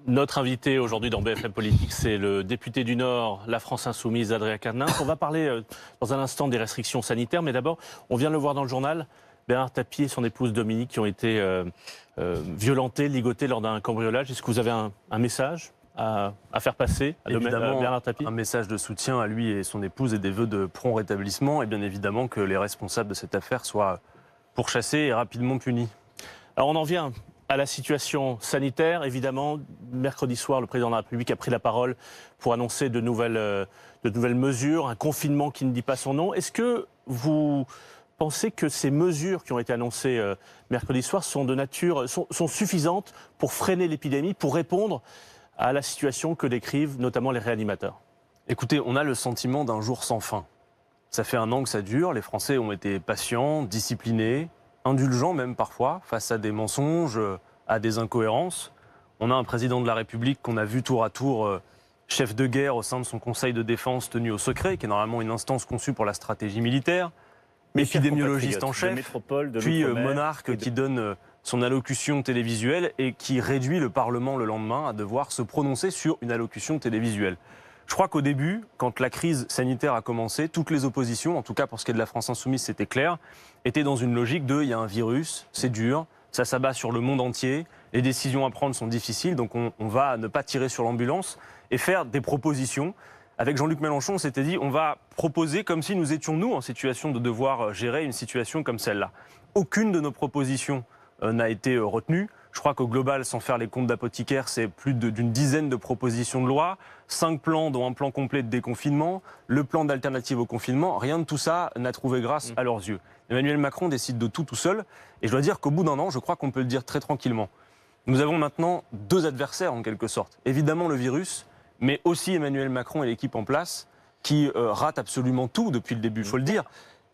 Notre invité aujourd'hui dans BFM Politique, c'est le député du Nord, la France Insoumise, Adrien Quatennens. On va parler dans un instant des restrictions sanitaires, mais d'abord, on vient de le voir dans le journal, Bernard Tapie et son épouse Dominique qui ont été violentés, ligotés lors d'un cambriolage. Est-ce que vous avez un message à faire passer à Bernard Tapie? Un message de soutien à lui et son épouse et des vœux de prompt rétablissement, et bien évidemment que les responsables de cette affaire soient pourchassés et rapidement punis. Alors on en vient à la situation sanitaire. Évidemment, mercredi soir, le président de la République a pris la parole pour annoncer de nouvelles mesures, un confinement qui ne dit pas son nom. Est-ce que vous pensez que ces mesures qui ont été annoncées mercredi soir sont suffisantes pour freiner l'épidémie, pour répondre à la situation que décrivent notamment les réanimateurs? Écoutez, on a le sentiment d'un jour sans fin. Ça fait 1 an que ça dure, les Français ont été patients, disciplinés, indulgents même parfois, face à des mensonges, à des incohérences. On a un président de la République qu'on a vu tour à tour chef de guerre au sein de son conseil de défense tenu au secret, qui est normalement une instance conçue pour la stratégie militaire, épidémiologiste en chef, puis monarque qui donne son allocution télévisuelle et qui réduit le Parlement le lendemain à devoir se prononcer sur une allocution télévisuelle. Je crois qu'au début, quand la crise sanitaire a commencé, toutes les oppositions, en tout cas pour ce qui est de la France Insoumise, c'était clair, étaient dans une logique de « il y a un virus, c'est dur, ça s'abat sur le monde entier, les décisions à prendre sont difficiles, donc on va ne pas tirer sur l'ambulance et faire des propositions ». Avec Jean-Luc Mélenchon, on s'était dit on va proposer comme si nous étions nous en situation de devoir gérer une situation comme celle-là. Aucune de nos propositions n'a été retenue. Je crois qu'au global, sans faire les comptes d'apothicaire, c'est plus d'une dizaine de propositions de loi, 5 plans dont un plan complet de déconfinement, le plan d'alternative au confinement. Rien de tout ça n'a trouvé grâce à leurs yeux. Emmanuel Macron décide de tout seul. Et je dois dire qu'au bout d'1 an, je crois qu'on peut le dire très tranquillement. Nous avons maintenant 2 adversaires en quelque sorte. Évidemment le virus, mais aussi Emmanuel Macron et l'équipe en place qui ratent absolument tout depuis le début, il faut le dire.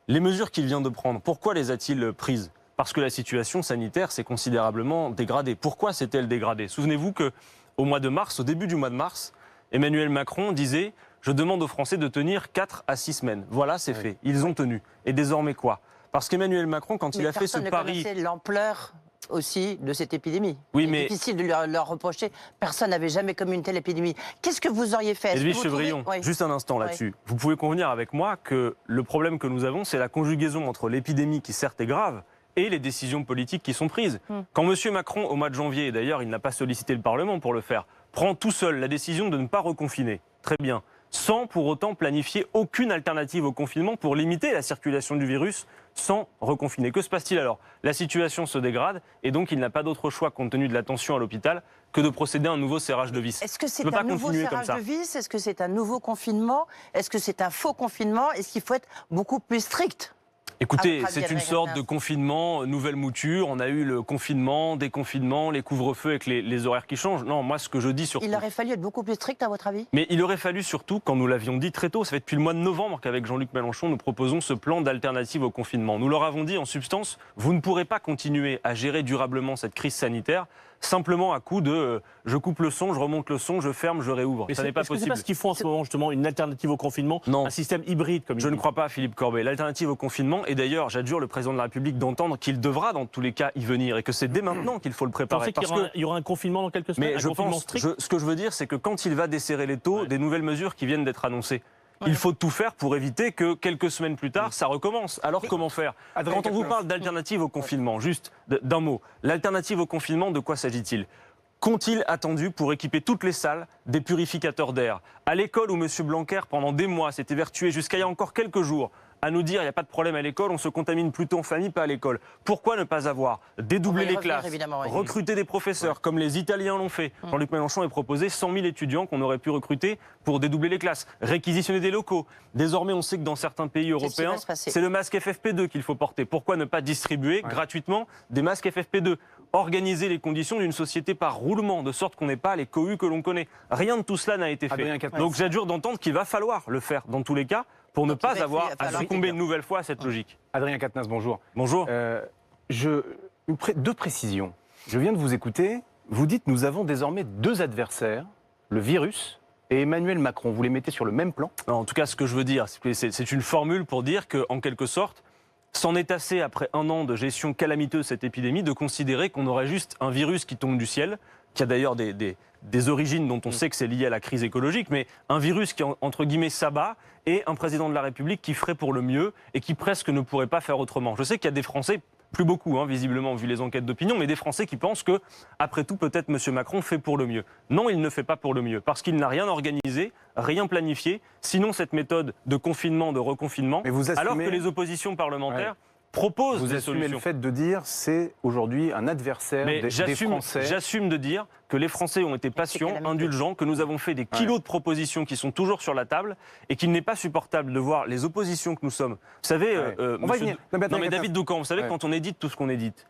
Les mesures qu'il vient de prendre, pourquoi les a-t-il prises ? Parce que la situation sanitaire s'est considérablement dégradée. Pourquoi s'est-elle dégradée? Souvenez-vous qu'au mois de mars, au début du mois de mars, Emmanuel Macron disait « Je demande aux Français de tenir 4 à 6 semaines ». Voilà, c'est fait. Ils ont tenu. Et désormais quoi? Parce qu'Emmanuel Macron, quand il a fait ce pari... Personne ne connaissait l'ampleur aussi de cette épidémie. Oui, c'est difficile de leur reprocher. Personne n'avait jamais commis une telle épidémie. Qu'est-ce que vous auriez fait? Edwige Chevrillon, juste un instant là-dessus. Vous pouvez convenir avec moi que le problème que nous avons, c'est la conjugaison entre l'épidémie qui certes est grave, et les décisions politiques qui sont prises. Quand M. Macron, au mois de janvier, et d'ailleurs il n'a pas sollicité le Parlement pour le faire, prend tout seul la décision de ne pas reconfiner, très bien, sans pour autant planifier aucune alternative au confinement pour limiter la circulation du virus, sans reconfiner. Que se passe-t-il alors? La situation se dégrade et donc il n'a pas d'autre choix, compte tenu de la tension à l'hôpital, que de procéder à un nouveau serrage de vis. Est-ce que c'est un nouveau serrage de vis? Est-ce que c'est un nouveau confinement? Est-ce que c'est un faux confinement? Est-ce qu'il faut être beaucoup plus strict? Écoutez, c'est une sorte de confinement, nouvelle mouture. On a eu le confinement, déconfinement, les couvre-feux avec les horaires qui changent. Non, moi, ce que je dis surtout... Il aurait fallu être beaucoup plus strict, à votre avis? Mais il aurait fallu surtout, quand nous l'avions dit très tôt, ça fait depuis le mois de novembre qu'avec Jean-Luc Mélenchon, nous proposons ce plan d'alternative au confinement. Nous leur avons dit, en substance, vous ne pourrez pas continuer à gérer durablement cette crise sanitaire simplement à coup de je coupe le son, je remonte le son, je ferme, je réouvre. Mais ça n'est pas possible. C'est pas ce qu'ils font en ce moment, justement, une alternative au confinement, non. Un système hybride comme je ne crois pas, Philippe Corbet. L'alternative au confinement, et d'ailleurs, j'adjure le président de la République d'entendre qu'il devra dans tous les cas y venir et que c'est dès maintenant qu'il faut le préparer. Parce qu'il y aura un confinement dans quelques semaines? Mais je pense, ce que je veux dire, c'est que quand il va desserrer les taux, des nouvelles mesures qui viennent d'être annoncées, il faut tout faire pour éviter que quelques semaines plus tard, ça recommence. Alors comment faire? Quand on vous parle d'alternative au confinement, juste d'un mot, l'alternative au confinement, de quoi s'agit-il? Qu'ont-ils attendu pour équiper toutes les salles des purificateurs d'air? À l'école où M. Blanquer, pendant des mois, s'est évertué jusqu'à il y a encore quelques jours à nous dire il n'y a pas de problème à l'école, on se contamine plutôt en famille, pas à l'école. Pourquoi ne pas avoir dédoublé les classes, recruter des professeurs, comme les Italiens l'ont fait? Jean-Luc Mélenchon a proposé 100 000 étudiants qu'on aurait pu recruter pour dédoubler les classes, réquisitionner des locaux. Désormais, on sait que dans certains pays européens, c'est le masque FFP2 qu'il faut porter. Pourquoi ne pas distribuer gratuitement des masques FFP2? Organiser les conditions d'une société par roulement, de sorte qu'on n'ait pas les cohues que l'on connaît. Rien de tout cela n'a été fait. Donc j'adjure d'entendre qu'il va falloir le faire dans tous les cas, pour ne pas avoir à succomber une nouvelle fois à cette logique. Adrien Quatennens, bonjour. Bonjour. 2 précisions. Je viens de vous écouter. Vous dites nous avons désormais 2 adversaires, le virus et Emmanuel Macron. Vous les mettez sur le même plan? Non, en tout cas, ce que je veux dire, c'est une formule pour dire qu'en quelque sorte, c'en est assez, après 1 an de gestion calamiteuse de cette épidémie, de considérer qu'on aurait juste un virus qui tombe du ciel, qui a d'ailleurs des origines dont on sait que c'est lié à la crise écologique, mais un virus qui, entre guillemets, s'abat, et un président de la République qui ferait pour le mieux et qui presque ne pourrait pas faire autrement. Je sais qu'il y a des Français, plus beaucoup, visiblement, vu les enquêtes d'opinion, mais des Français qui pensent que, après tout, peut-être M. Macron fait pour le mieux. Non, il ne fait pas pour le mieux, parce qu'il n'a rien organisé, rien planifié, sinon cette méthode de confinement, de reconfinement, alors que les oppositions parlementaires proposent des solutions. Vous assumez le fait de dire c'est aujourd'hui un adversaire des Français. J'assume de dire que les Français ont été patients, indulgents, que nous avons fait des kilos de propositions qui sont toujours sur la table et qu'il n'est pas supportable de voir les oppositions que nous sommes. Vous savez, David Doucan, vous savez, quand on édite tout ce qu'on édite,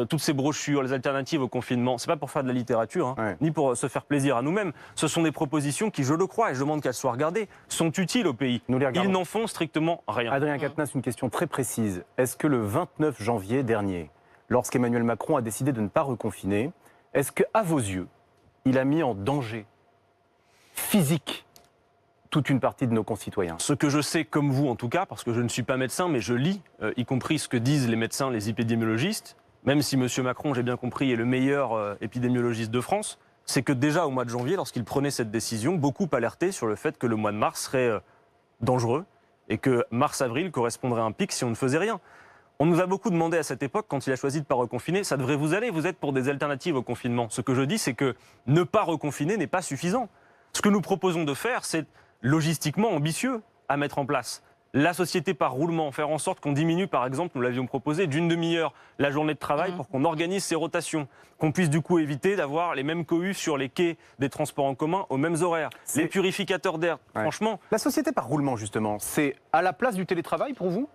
toutes ces brochures, les alternatives au confinement, c'est pas pour faire de la littérature, ni pour se faire plaisir à nous-mêmes. Ce sont des propositions qui, je le crois, et je demande qu'elles soient regardées, sont utiles au pays. Ils n'en font strictement rien. Adrien Quatennens, une question très précise. Est-ce que le 29 janvier dernier, lorsqu'Emmanuel Macron a décidé de ne pas reconfiner, est-ce qu'à vos yeux, il a mis en danger physique toute une partie de nos concitoyens? Ce que je sais, comme vous en tout cas, parce que je ne suis pas médecin, mais je lis, y compris ce que disent les médecins, les épidémiologistes, même si M. Macron, j'ai bien compris, est le meilleur épidémiologiste de France, c'est que déjà au mois de janvier, lorsqu'il prenait cette décision, beaucoup alertaient sur le fait que le mois de mars serait dangereux et que mars-avril correspondrait à un pic si on ne faisait rien. On nous a beaucoup demandé à cette époque, quand il a choisi de ne pas reconfiner, ça devrait vous aller, vous êtes pour des alternatives au confinement. Ce que je dis, c'est que ne pas reconfiner n'est pas suffisant. Ce que nous proposons de faire, c'est logistiquement ambitieux à mettre en place. La société par roulement, faire en sorte qu'on diminue, par exemple, nous l'avions proposé, d'une demi-heure la journée de travail pour qu'on organise ces rotations, qu'on puisse du coup éviter d'avoir les mêmes cohues sur les quais des transports en commun aux mêmes horaires. Les purificateurs d'air, franchement... La société par roulement, justement, c'est à la place du télétravail pour vous?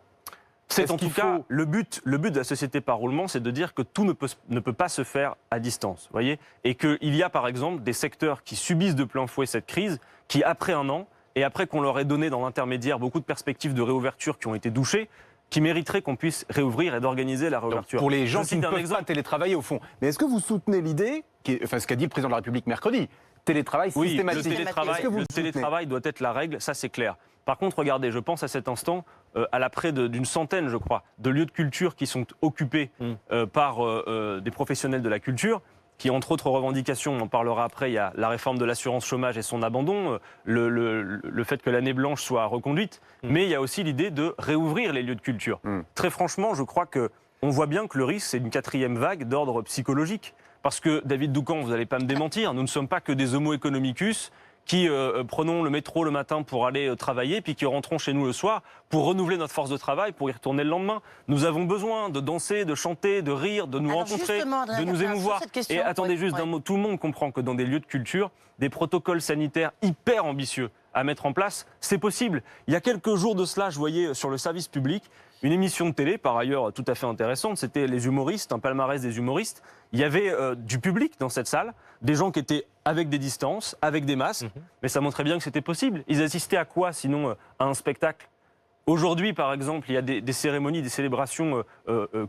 C'est en tout cas le but de la société par roulement, c'est de dire que tout ne peut pas se faire à distance, voyez, et qu'il y a par exemple des secteurs qui subissent de plein fouet cette crise, qui après un an, et après qu'on leur ait donné dans l'intermédiaire beaucoup de perspectives de réouverture qui ont été douchées, qui mériteraient qu'on puisse réouvrir et d'organiser la réouverture. Donc pour les gens qui ne peuvent pas télétravailler au fond. Mais est-ce que vous soutenez l'idée, ce qu'a dit le président de la République mercredi, télétravail systématique? Le télétravail doit être la règle, ça c'est clair. Par contre, regardez, je pense à cet instant à la près d'une centaine, je crois, de lieux de culture qui sont occupés par des professionnels de la culture, qui, entre autres revendications, on en parlera après, il y a la réforme de l'assurance chômage et son abandon, le fait que l'année blanche soit reconduite, mais il y a aussi l'idée de réouvrir les lieux de culture. Très franchement, je crois qu'on voit bien que le risque, c'est une quatrième vague d'ordre psychologique. Parce que, David Doucan, vous n'allez pas me démentir, nous ne sommes pas que des homo economicus qui prenons le métro le matin pour aller travailler, puis qui rentrons chez nous le soir pour renouveler notre force de travail, pour y retourner le lendemain. Nous avons besoin de danser, de chanter, de rire, de nous rencontrer, de nous émouvoir. Et attendez juste d'un mot, tout le monde comprend que dans des lieux de culture, des protocoles sanitaires hyper ambitieux à mettre en place, c'est possible. Il y a quelques jours de cela, je voyais sur le service public une émission de télé, par ailleurs tout à fait intéressante, c'était les humoristes, un palmarès des humoristes. Il y avait du public dans cette salle, des gens qui étaient avec des distances, avec des masques, mais ça montrait bien que c'était possible. Ils assistaient à quoi, sinon à un spectacle? Aujourd'hui, par exemple, il y a des cérémonies, des célébrations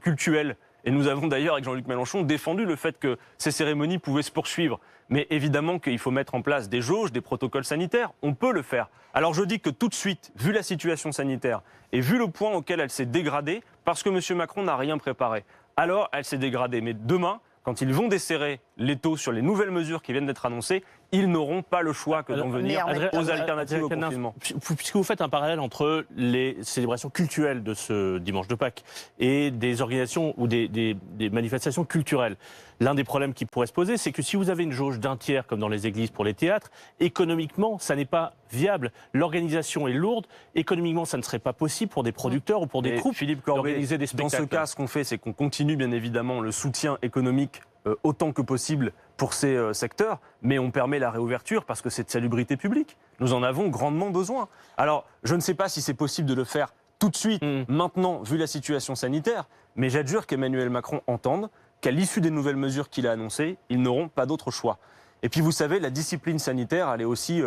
cultuelles. Et nous avons d'ailleurs, avec Jean-Luc Mélenchon, défendu le fait que ces cérémonies pouvaient se poursuivre. Mais évidemment qu'il faut mettre en place des jauges, des protocoles sanitaires. On peut le faire. Alors je dis que tout de suite, vu la situation sanitaire et vu le point auquel elle s'est dégradée, parce que M. Macron n'a rien préparé, alors elle s'est dégradée. Mais demain, quand ils vont desserrer l'étau sur les nouvelles mesures qui viennent d'être annoncées, ils n'auront pas le choix que d'en venir aux alternatives au confinement. Puisque vous faites un parallèle entre les célébrations culturelles de ce dimanche de Pâques et des organisations ou des manifestations culturelles, l'un des problèmes qui pourrait se poser, c'est que si vous avez une jauge d'un tiers, comme dans les églises pour les théâtres, économiquement, ça n'est pas viable. L'organisation est lourde. Économiquement, ça ne serait pas possible pour des producteurs ou pour des troupes d'organiser des spectacles. Dans ce cas, ce qu'on fait, c'est qu'on continue bien évidemment le soutien économique autant que possible pour ces secteurs, mais on permet la réouverture parce que c'est de salubrité publique. Nous en avons grandement besoin. Alors, je ne sais pas si c'est possible de le faire tout de suite, maintenant, vu la situation sanitaire, mais j'adjure qu'Emmanuel Macron entende qu'à l'issue des nouvelles mesures qu'il a annoncées, ils n'auront pas d'autre choix. Et puis, vous savez, la discipline sanitaire, elle est aussi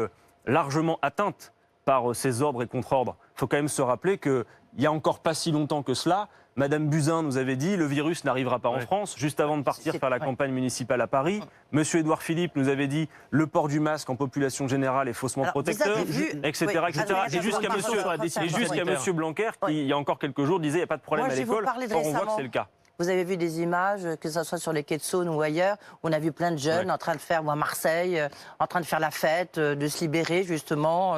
largement atteinte par ces ordres et contre-ordres. Il faut quand même se rappeler qu'il n'y a encore pas si longtemps que cela, Madame Buzyn nous avait dit le virus n'arrivera pas en France, juste avant de partir faire la campagne municipale à Paris. Monsieur Édouard Philippe nous avait dit le port du masque en population générale est faussement protecteur, etc. Et jusqu'à Monsieur Blanquer, qui il y a encore quelques jours disait il n'y a pas de problème à l'école, or on voit que c'est le cas. vous avez vu des images, que ce soit sur les quais de Saône ou ailleurs, où on a vu plein de jeunes en train de faire, ou à Marseille, en train de faire la fête, de se libérer justement,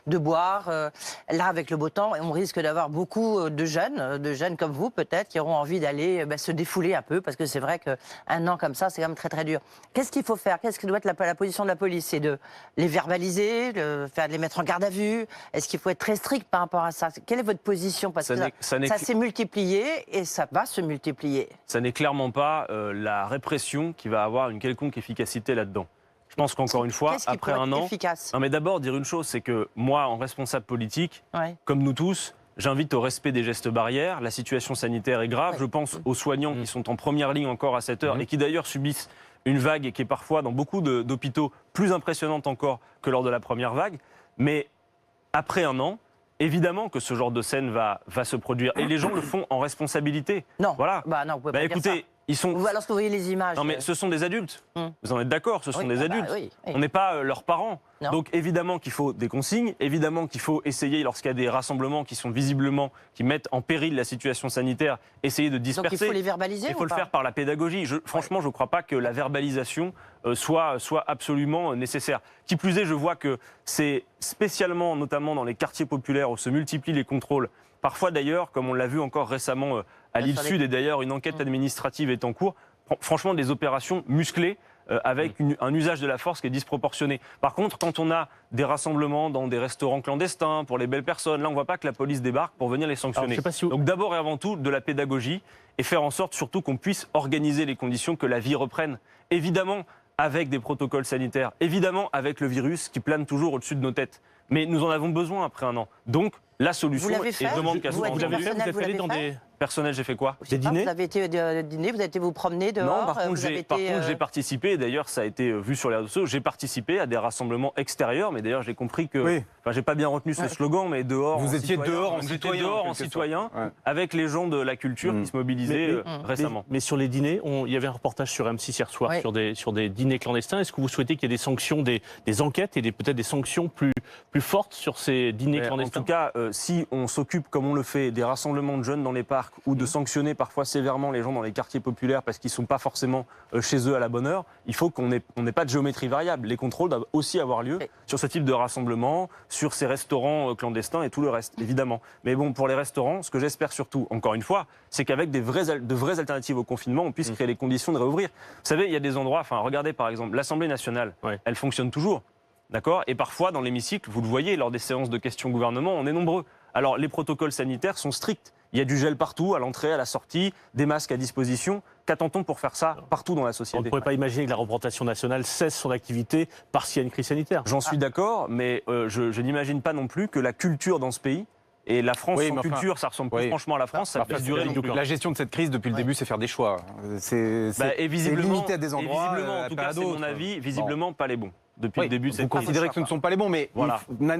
de boire. Là, avec le beau temps, on risque d'avoir beaucoup de jeunes comme vous peut-être, qui auront envie d'aller se défouler un peu, parce que c'est vrai qu'un an comme ça, c'est quand même très très dur. Qu'est-ce qu'il faut faire? Qu'est-ce que doit être la position de la police? C'est de les verbaliser, de les mettre en garde à vue? Est-ce qu'il faut être très strict par rapport à ça? Quelle est votre position? Parce que ça s'est multiplié et ça va se multiplier. Ça n'est clairement pas la répression qui va avoir une quelconque efficacité là-dedans. Je pense qu'encore une fois, après un an... efficace? Non mais d'abord, dire une chose, c'est que moi, en responsable politique, comme nous tous, j'invite au respect des gestes barrières. La situation sanitaire est grave. Je pense aux soignants qui sont en première ligne encore à cette heure et qui d'ailleurs subissent une vague qui est parfois dans beaucoup d'hôpitaux plus impressionnante encore que lors de la première vague. Mais après un an, évidemment que ce genre de scène va se produire. Et les gens le font en responsabilité. Non, voilà. Non, vous pouvez pas dire ça. Ils sont... Ou alors que vous voyez les images. Non mais ce sont des adultes. Vous en êtes d'accord, ce sont des adultes. Oui. On n'est pas leurs parents. Non. Donc évidemment qu'il faut des consignes, évidemment qu'il faut essayer, lorsqu'il y a des rassemblements qui sont visiblement, qui mettent en péril la situation sanitaire, essayer de disperser. Donc il faut les verbaliser. Il faut le faire par la pédagogie. Franchement, je ne crois pas que la verbalisation soit absolument nécessaire. Qui plus est, je vois que c'est spécialement, notamment dans les quartiers populaires où se multiplient les contrôles. Parfois d'ailleurs, comme on l'a vu encore récemment à l'île Sud, et d'ailleurs une enquête administrative est en cours, franchement des opérations musclées avec un usage de la force qui est disproportionné. Par contre, quand on a des rassemblements dans des restaurants clandestins pour les belles personnes, là on ne voit pas que la police débarque pour venir les sanctionner. Donc d'abord et avant tout, de la pédagogie et faire en sorte surtout qu'on puisse organiser les conditions que la vie reprenne. Évidemment, avec des protocoles sanitaires, évidemment avec le virus qui plane toujours au-dessus de nos têtes. Mais nous en avons besoin après un an. Donc, la solution demande qu'à Vous l'avez fait, vous êtes allé dans des... Personnel, j'ai fait quoi? Des dîners? Vous avez été dîner, vous avez été vous promener dehors? Non, par contre, j'ai participé, et d'ailleurs, ça a été vu sur les réseaux sociaux, j'ai participé à des rassemblements extérieurs, mais d'ailleurs, j'ai compris que... Enfin, j'ai pas bien retenu ce slogan, mais dehors... Vous étiez dehors en citoyen, avec les gens de la culture qui se mobilisaient récemment. Mais sur les dîners, il y avait un reportage sur M6 hier soir sur des dîners clandestins. Est-ce que vous souhaitez qu'il y ait des sanctions, des enquêtes et peut-être des sanctions plus fortes sur ces dîners clandestins? En tout cas, si on s'occupe, comme on le fait, des rassemblements de jeunes dans les parcs ou de sanctionner parfois sévèrement les gens dans les quartiers populaires parce qu'ils ne sont pas forcément chez eux à la bonne heure, il faut qu'on n'ait pas de géométrie variable. Les contrôles doivent aussi avoir lieu sur ce type de rassemblement, sur ces restaurants clandestins et tout le reste, évidemment. Mais bon, pour les restaurants, ce que j'espère surtout, encore une fois, c'est qu'avec de vraies alternatives au confinement, on puisse créer les conditions de réouvrir. Vous savez, il y a des endroits, regardez par exemple, l'Assemblée nationale, elle fonctionne toujours. D'accord? Et parfois, dans l'hémicycle, vous le voyez, lors des séances de questions au gouvernement, on est nombreux. Alors, les protocoles sanitaires sont stricts. Il y a du gel partout, à l'entrée, à la sortie, des masques à disposition. Qu'attend-on pour faire ça partout dans la société? On ne pourrait pas imaginer que la représentation nationale cesse son activité parce qu'il y a une crise sanitaire. J'en suis d'accord, mais je n'imagine pas non plus que la culture dans ce pays, et la France sans culture, ça ressemble plus franchement à la France, ça peut durer non plus. La gestion de cette crise depuis le début, c'est faire des choix. C'est limité à des endroits, en tout cas, c'est mon avis, visiblement pas les bons. Depuis le début de cette crise. Vous considérez que ce ne sont pas les bons, mais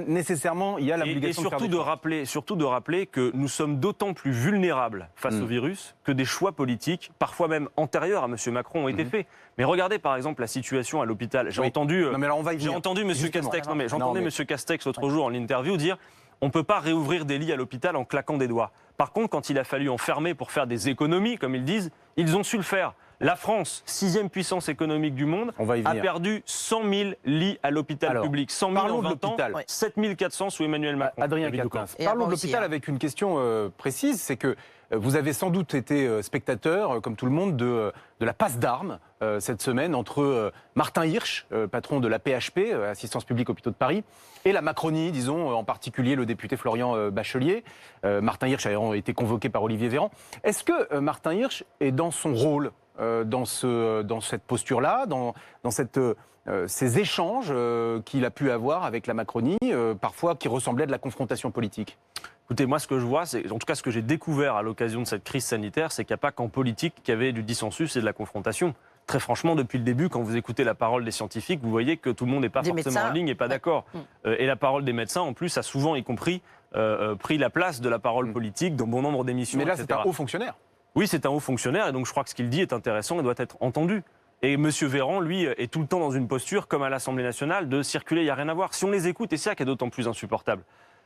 nécessairement, il y a l'obligation de faire des choix. Surtout de rappeler que nous sommes d'autant plus vulnérables face au virus que des choix politiques, parfois même antérieurs à M. Macron, ont été faits. Mais regardez par exemple la situation à l'hôpital. J'ai entendu M. Castex l'autre jour en interview dire on ne peut pas réouvrir des lits à l'hôpital en claquant des doigts. Par contre, quand il a fallu en fermer pour faire des économies, comme ils disent, ils ont su le faire. La France, 6e puissance économique du monde, a perdu 100 000 lits à l'hôpital public. 100 000 en 20 ans, 7 400 sous Emmanuel Macron. Adrien Quatennens, parlons de l'hôpital avec une question précise, c'est que vous avez sans doute été spectateur, comme tout le monde, de la passe d'armes cette semaine entre Martin Hirsch, patron de la PHP, Assistance publique hôpitaux de Paris, et la Macronie, disons, en particulier le député Florian Bachelier. Martin Hirsch a été convoqué par Olivier Véran. Est-ce que Martin Hirsch est dans son rôle dans cette posture-là, dans ces échanges qu'il a pu avoir avec la Macronie, parfois qui ressemblaient à de la confrontation politique? Écoutez, moi ce que je vois, c'est, en tout cas ce que j'ai découvert à l'occasion de cette crise sanitaire, c'est qu'il n'y a pas qu'en politique qu'il y avait du dissensus et de la confrontation. Très franchement, depuis le début, quand vous écoutez la parole des scientifiques, vous voyez que tout le monde n'est pas forcément en ligne et pas d'accord. Et la parole des médecins, en plus, a souvent, y compris, pris la place de la parole politique dans bon nombre d'émissions. Mais là, c'est un haut fonctionnaire. Oui, c'est un haut fonctionnaire, et donc je crois que ce qu'il dit est intéressant et doit être entendu. Et M. Véran, lui, est tout le temps dans une posture, comme à l'Assemblée nationale, de circuler, il n'y a rien à voir. Si on les écoute, et c'est ça qui est d'autant plus insupportable,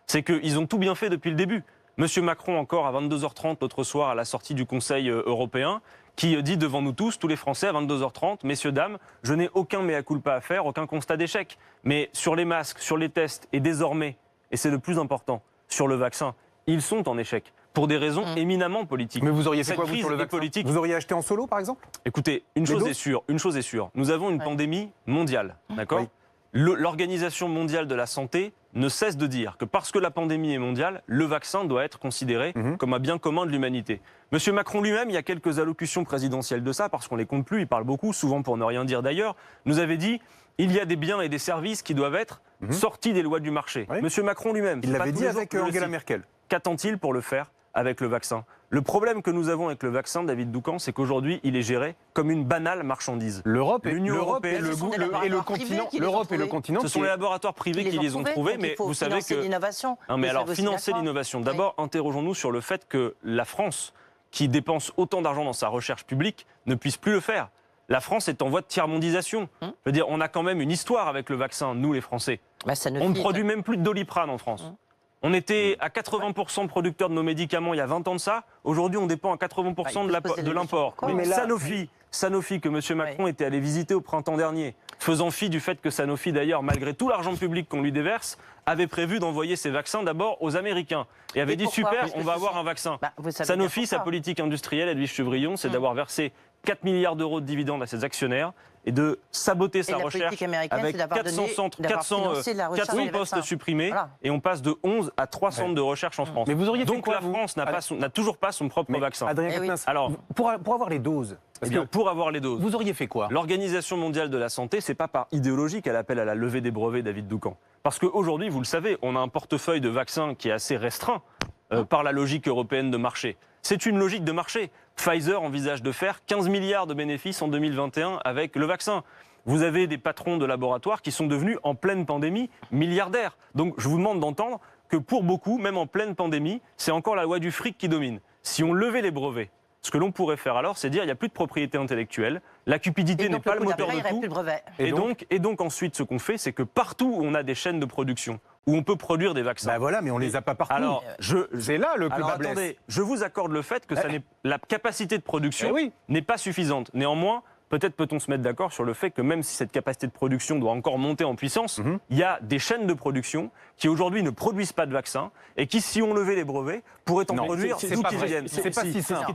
c'est qu'ils ont tout bien fait depuis le début. Monsieur Macron encore à 22h30 l'autre soir à la sortie du Conseil européen, qui dit devant nous tous les Français à 22h30, messieurs, dames, je n'ai aucun mea culpa à faire, aucun constat d'échec. Mais sur les masques, sur les tests et désormais, et c'est le plus important, sur le vaccin, ils sont en échec. Pour des raisons éminemment politiques. Mais vous auriez fait Cette quoi, vous, crise sur le est vaccin politique. Vous auriez acheté en solo, par exemple? Écoutez, une chose est sûre. Nous avons une pandémie mondiale, d'accord? Oui. L'Organisation mondiale de la santé ne cesse de dire que parce que la pandémie est mondiale, le vaccin doit être considéré comme un bien commun de l'humanité. Monsieur Macron lui-même, il y a quelques allocutions présidentielles de ça, parce qu'on ne les compte plus, il parle beaucoup, souvent pour ne rien dire d'ailleurs, nous avait dit il y a des biens et des services qui doivent être sortis des lois du marché. Oui. Monsieur Macron lui-même, Il l'avait dit avec Angela Merkel. Qu'attend-il pour le faire avec le vaccin? Le problème que nous avons avec le vaccin, David Doucan, c'est qu'aujourd'hui, il est géré comme une banale marchandise. L'Europe et L'Union le européenne, continent. Ce sont les laboratoires privés qui les ont trouvés, mais vous savez que... l'innovation. Non, mais alors, financer l'innovation. D'abord, interrogeons-nous sur le fait que la France, qui dépense autant d'argent dans sa recherche publique, ne puisse plus le faire. La France est en voie de tiers-mondisation. Je veux dire, on a quand même une histoire avec le vaccin, nous les Français. On ne produit même plus de Doliprane en France. On était à 80% producteurs de nos médicaments il y a 20 ans de ça. Aujourd'hui, on dépend à 80% de l'import. Mais Sanofi, que M. Macron était allé visiter au printemps dernier, faisant fi du fait que Sanofi, d'ailleurs, malgré tout l'argent public qu'on lui déverse, avait prévu d'envoyer ses vaccins d'abord aux Américains. Et avait dit, super, on va avoir un vaccin. Sanofi, sa politique industrielle, Edwige Chevrillon, c'est d'avoir versé 4 milliards d'euros de dividendes à ses actionnaires et de saboter sa recherche avec 400 postes supprimés et on passe de 11 à 3 centres de recherche en France. Mais vous auriez Donc fait quoi, la France n'a toujours pas son propre vaccin. Adrien Quatennens, alors, pour avoir les doses, pour avoir les doses, vous auriez fait quoi? L'Organisation mondiale de la santé, c'est pas par idéologie qu'elle appelle à la levée des brevets, David Doucan. Parce qu'aujourd'hui, vous le savez, on a un portefeuille de vaccins qui est assez restreint par la logique européenne de marché. C'est une logique de marché. Pfizer envisage de faire 15 milliards de bénéfices en 2021 avec le vaccin. Vous avez des patrons de laboratoires qui sont devenus, en pleine pandémie, milliardaires. Donc je vous demande d'entendre que pour beaucoup, même en pleine pandémie, c'est encore la loi du fric qui domine. Si on levait les brevets, ce que l'on pourrait faire alors, c'est dire qu'il n'y a plus de propriété intellectuelle, la cupidité n'est pas le moteur de tout. Et donc ensuite, ce qu'on fait, c'est que partout où on a des chaînes de production, où on peut produire des vaccins. Ben voilà, mais on les a pas partout. Alors, c'est là le plus bas blesse. Attendez, je vous accorde le fait que la capacité de production n'est pas suffisante. Néanmoins, peut-être peut-on se mettre d'accord sur le fait que même si cette capacité de production doit encore monter en puissance, il y a des chaînes de production qui aujourd'hui ne produisent pas de vaccins et qui, si on levait les brevets, pourraient en produire d'où qu'ils viennent. C'est pas si simple.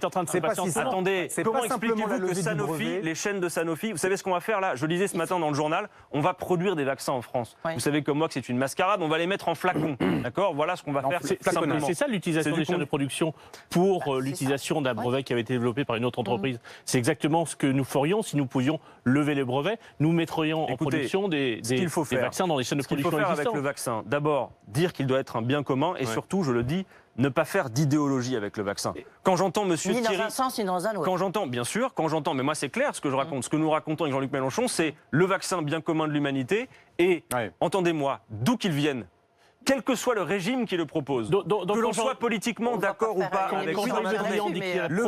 Attendez, comment expliquez-vous que Sanofi, les chaînes de Sanofi, vous savez ce qu'on va faire là? Je lisais ce matin dans le journal, on va produire des vaccins en France. Vous savez comme moi que c'est une mascarade, on va les mettre en flacons. D'accord? Voilà ce qu'on va faire simplement. C'est ça l'utilisation des chaînes de production pour l'utilisation d'un brevet qui avait été développé par une autre entreprise. C'est exactement ce que nous ferions si nous pouvions lever les brevets. Nous mettrions en production des vaccins dans les chaînes de production existantes. Ce qu'il faut faire avec le vaccin, d'abord, dire qu'il doit être un bien commun et surtout, je le dis, ne pas faire d'idéologie avec le vaccin. Quand j'entends Monsieur Thierry... Ni dans un sens, ni dans un autre. Quand j'entends, bien sûr, mais moi c'est clair ce que je raconte. Ce que nous racontons avec Jean-Luc Mélenchon, c'est le vaccin bien commun de l'humanité et, entendez-moi, d'où qu'il vienne, quel que soit le régime qui le propose, que l'on soit politiquement d'accord ou pas avec lui, le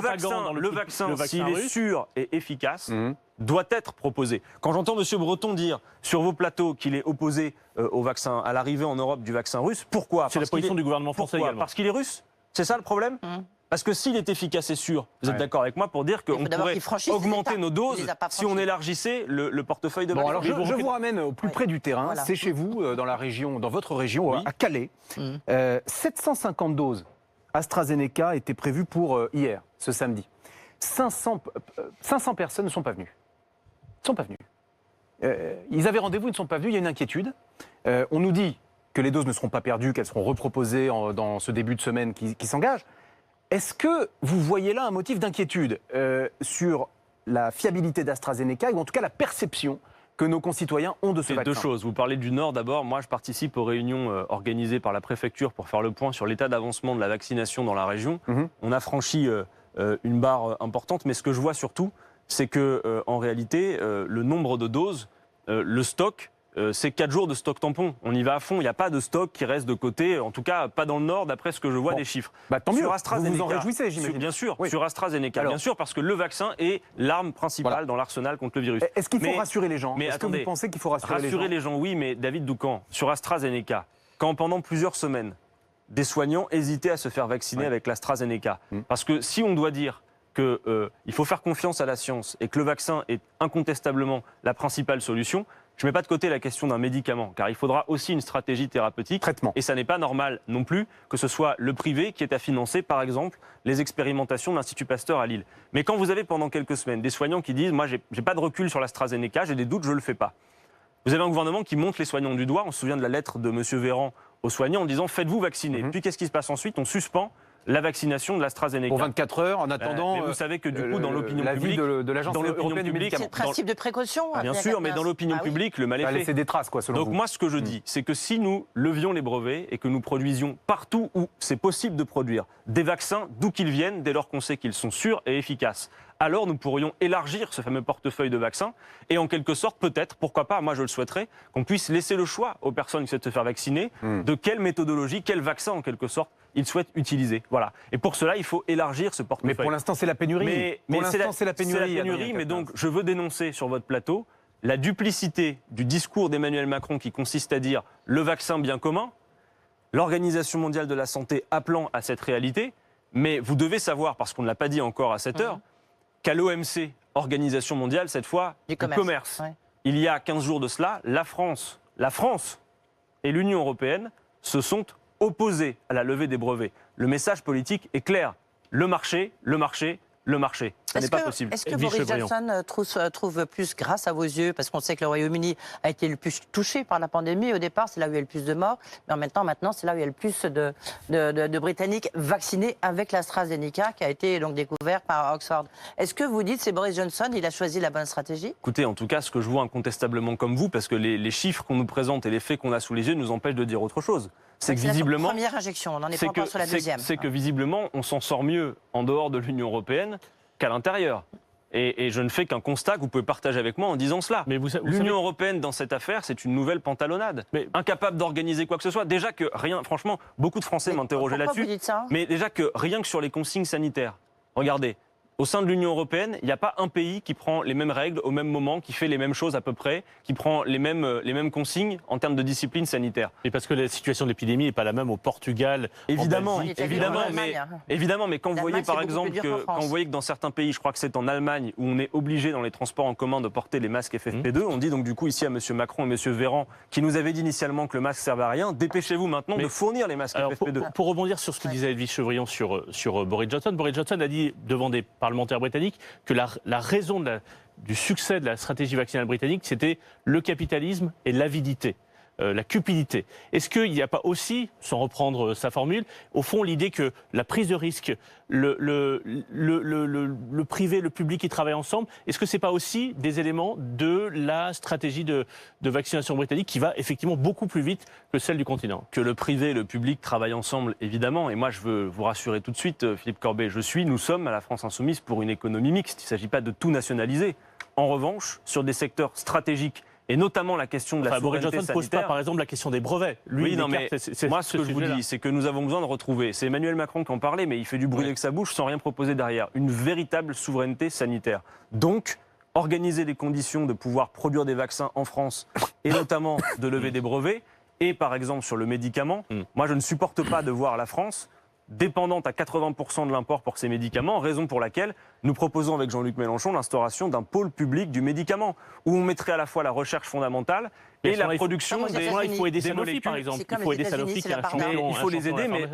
vaccin, s'il est sûr et efficace, doit être proposé. Quand j'entends M. Breton dire sur vos plateaux qu'il est opposé au vaccin, à l'arrivée en Europe du vaccin russe, pourquoi? C'est la position du gouvernement français également. Parce qu'il est russe? C'est ça le problème? Parce que s'il est efficace et sûr, vous êtes d'accord avec moi pour dire qu'on pourrait augmenter nos doses si on élargissait le portefeuille de vaccins. Alors je vous ramène au plus près du terrain. Voilà. C'est chez vous, dans votre région, à Calais. 750 doses AstraZeneca étaient prévues pour hier, ce samedi. 500 personnes ne sont pas venues. Ils avaient rendez-vous, ils ne sont pas venus, il y a une inquiétude. On nous dit que les doses ne seront pas perdues, qu'elles seront reproposées dans ce début de semaine qui s'engage. Est-ce que vous voyez là un motif d'inquiétude sur la fiabilité d'AstraZeneca, ou en tout cas la perception que nos concitoyens ont de ce vaccin? Deux choses. Vous parlez du Nord d'abord. Moi, je participe aux réunions organisées par la préfecture pour faire le point sur l'état d'avancement de la vaccination dans la région. On a franchi une barre importante, mais ce que je vois surtout, c'est que en réalité, le nombre de doses, le stock, c'est 4 jours de stock tampon. On y va à fond. Il n'y a pas de stock qui reste de côté, en tout cas pas dans le Nord, d'après ce que je vois des chiffres. Tant mieux, sur AstraZeneca, vous vous en réjouissez, j'imagine. Bien sûr, sur AstraZeneca, bien sûr, parce que le vaccin est l'arme principale dans l'arsenal contre le virus. Est-ce qu'il faut rassurer les gens? Est-ce que vous pensez qu'il faut rassurer les gens? Rassurer les gens, oui, mais David Doucan, sur AstraZeneca, quand pendant plusieurs semaines, des soignants hésitaient à se faire vacciner avec l'AstraZeneca. Parce que si on doit dire qu'il faut faire confiance à la science et que le vaccin est incontestablement la principale solution, je ne mets pas de côté la question d'un médicament, car il faudra aussi une stratégie thérapeutique. Traitement. Et ça n'est pas normal non plus que ce soit le privé qui ait à financer, par exemple, les expérimentations de l'Institut Pasteur à Lille. Mais quand vous avez pendant quelques semaines des soignants qui disent « moi, j'ai pas de recul sur l'AstraZeneca, j'ai des doutes, je ne le fais pas ». Vous avez un gouvernement qui monte les soignants du doigt. On se souvient de la lettre de M. Véran aux soignants en disant « faites-vous vacciner ». Puis qu'est-ce qui se passe ensuite? On suspend la vaccination de l'AstraZeneca. Pour 24 heures, en attendant. Mais vous savez que du coup, dans l'opinion publique, de l'Agence européenne du médicament. C'est le principe de précaution. Bien sûr, mais dans l'opinion publique, le mal Ça est a fait. laissé des traces, quoi, selon vous. Donc moi, ce que je dis, c'est que si nous levions les brevets et que nous produisions partout où c'est possible de produire des vaccins, d'où qu'ils viennent, dès lors qu'on sait qu'ils sont sûrs et efficaces, alors nous pourrions élargir ce fameux portefeuille de vaccins et en quelque sorte, peut-être, pourquoi pas, moi je le souhaiterais, qu'on puisse laisser le choix aux personnes qui souhaitent se faire vacciner de quelle méthodologie, quel vaccin en quelque sorte ils souhaitent utiliser. Voilà. Et pour cela, il faut élargir ce portefeuille. Mais pour l'instant, c'est la pénurie. Mais c'est la pénurie, mais donc je veux dénoncer sur votre plateau la duplicité du discours d'Emmanuel Macron qui consiste à dire le vaccin bien commun, l'Organisation mondiale de la santé appelant à cette réalité, mais vous devez savoir, parce qu'on ne l'a pas dit encore à cette heure, qu'à l'OMC, Organisation mondiale, cette fois, du commerce, il y a 15 jours de cela, la France et l'Union européenne se sont opposés à la levée des brevets. Le message politique est clair. Le marché, le marché, le marché. Ça n'est pas possible. Est-ce que Boris Johnson trouve plus grâce à vos yeux, parce qu'on sait que le Royaume-Uni a été le plus touché par la pandémie au départ, c'est là où il y a le plus de morts, mais en même temps, maintenant, c'est là où il y a le plus de Britanniques vaccinés avec l'AstraZeneca qui a été donc découvert par Oxford. Est-ce que vous dites c'est Boris Johnson, il a choisi la bonne stratégie? Écoutez, en tout cas, ce que je vois incontestablement comme vous, parce que les chiffres qu'on nous présente et les faits qu'on a sous les yeux nous empêchent de dire autre chose. C'est que visiblement, la première injection, on n'en est pas encore sur la deuxième. C'est que visiblement, on s'en sort mieux en dehors de l'Union européenne qu'à l'intérieur. Et je ne fais qu'un constat que vous pouvez partager avec moi en disant cela. L'Union européenne, dans cette affaire, c'est une nouvelle pantalonnade. Incapable d'organiser quoi que ce soit. Déjà que rien, franchement, beaucoup de Français m'interrogeaient là-dessus. Mais déjà que rien que sur les consignes sanitaires, regardez, au sein de l'Union européenne, il n'y a pas un pays qui prend les mêmes règles au même moment, qui fait les mêmes choses à peu près, qui prend les mêmes consignes en termes de discipline sanitaire. Et parce que la situation de l'épidémie n'est pas la même au Portugal, évidemment, en Belgique, évidemment, mais quand vous voyez par exemple que dans certains pays, je crois que c'est en Allemagne, où on est obligé dans les transports en commun de porter les masques FFP2, on dit donc du coup ici à M. Macron et M. Véran, qui nous avaient dit initialement que le masque servait à rien, dépêchez-vous maintenant de fournir les masques FFP2. Pour rebondir sur ce que disait Edwige Chevrillon sur Boris Johnson a dit devant des parlementaires britanniques que la raison du succès de la stratégie vaccinale britannique, c'était le capitalisme et l'avidité. La cupidité. Est-ce qu'il n'y a pas aussi, sans reprendre sa formule, au fond l'idée que la prise de risque, le privé, le public qui travaillent ensemble, est-ce que ce n'est pas aussi des éléments de la stratégie de vaccination britannique qui va effectivement beaucoup plus vite que celle du continent? Que le privé et le public travaillent ensemble, évidemment. Et moi, je veux vous rassurer tout de suite, Philippe Corbet, nous sommes à la France Insoumise pour une économie mixte. Il ne s'agit pas de tout nationaliser. En revanche, sur des secteurs stratégiques, et notamment la question de la souveraineté sanitaire. Boris Johnson ne pose pas, par exemple, la question des brevets. Lui, non, mais moi, ce que je vous dis, c'est que nous avons besoin de retrouver, c'est Emmanuel Macron qui en parlait, mais il fait du bruit avec sa bouche sans rien proposer derrière, une véritable souveraineté sanitaire. Donc, organiser des conditions de pouvoir produire des vaccins en France, et notamment de lever des brevets, et par exemple sur le médicament, moi je ne supporte pas de voir la France dépendante à 80% de l'import pour ces médicaments, raison pour laquelle nous proposons avec Jean-Luc Mélenchon l'instauration d'un pôle public du médicament, où on mettrait à la fois la recherche fondamentale et la production des molécules. Il faut aider Sanofi, par exemple. Il faut aider Sanofi qui est un champion. Il faut les aider, mais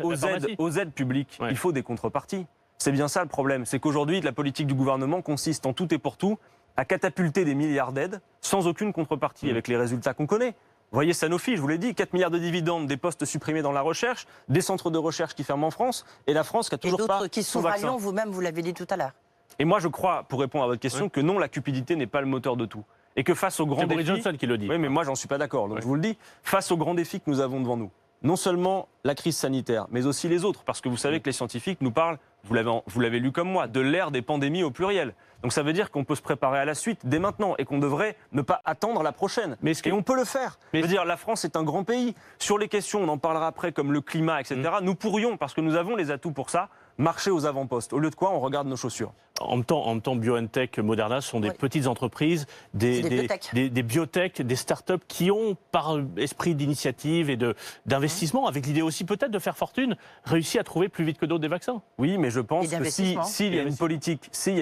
aux aides publiques, il faut des contreparties. C'est bien ça le problème, c'est qu'aujourd'hui, la politique du gouvernement consiste en tout et pour tout à catapulter des milliards d'aides sans aucune contrepartie, avec les résultats qu'on connaît. Vous voyez Sanofi, je vous l'ai dit, 4 milliards de dividendes, des postes supprimés dans la recherche, des centres de recherche qui ferment en France, et la France qui a toujours pas son vaccin. Et d'autres qui s'ouvrent à Lyon, vous-même, vous l'avez dit tout à l'heure. Et moi, je crois, pour répondre à votre question, que non, la cupidité n'est pas le moteur de tout. Et que face aux grands défis... C'est Boris Johnson qui le dit. Oui, mais moi, j'en suis pas d'accord. Donc je vous le dis, face aux grands défis que nous avons devant nous, non seulement la crise sanitaire, mais aussi les autres, parce que vous savez que les scientifiques nous parlent, vous l'avez lu comme moi, de l'ère des pandémies au pluriel. Donc ça veut dire qu'on peut se préparer à la suite dès maintenant et qu'on devrait ne pas attendre la prochaine. Et on peut le faire. Je veux dire, la France est un grand pays. Sur les questions, on en parlera après, comme le climat, etc., nous pourrions, parce que nous avons les atouts pour ça, marcher aux avant-postes. Au lieu de quoi, on regarde nos chaussures. En même temps, BioNTech, Moderna sont des Oui. petites entreprises, C'est des biotech. des biotech, des startups qui ont, par esprit d'initiative et d'investissement, avec l'idée aussi peut-être de faire fortune, réussi à trouver plus vite que d'autres des vaccins. Oui, mais je Et pense que d'investissement. s'il y a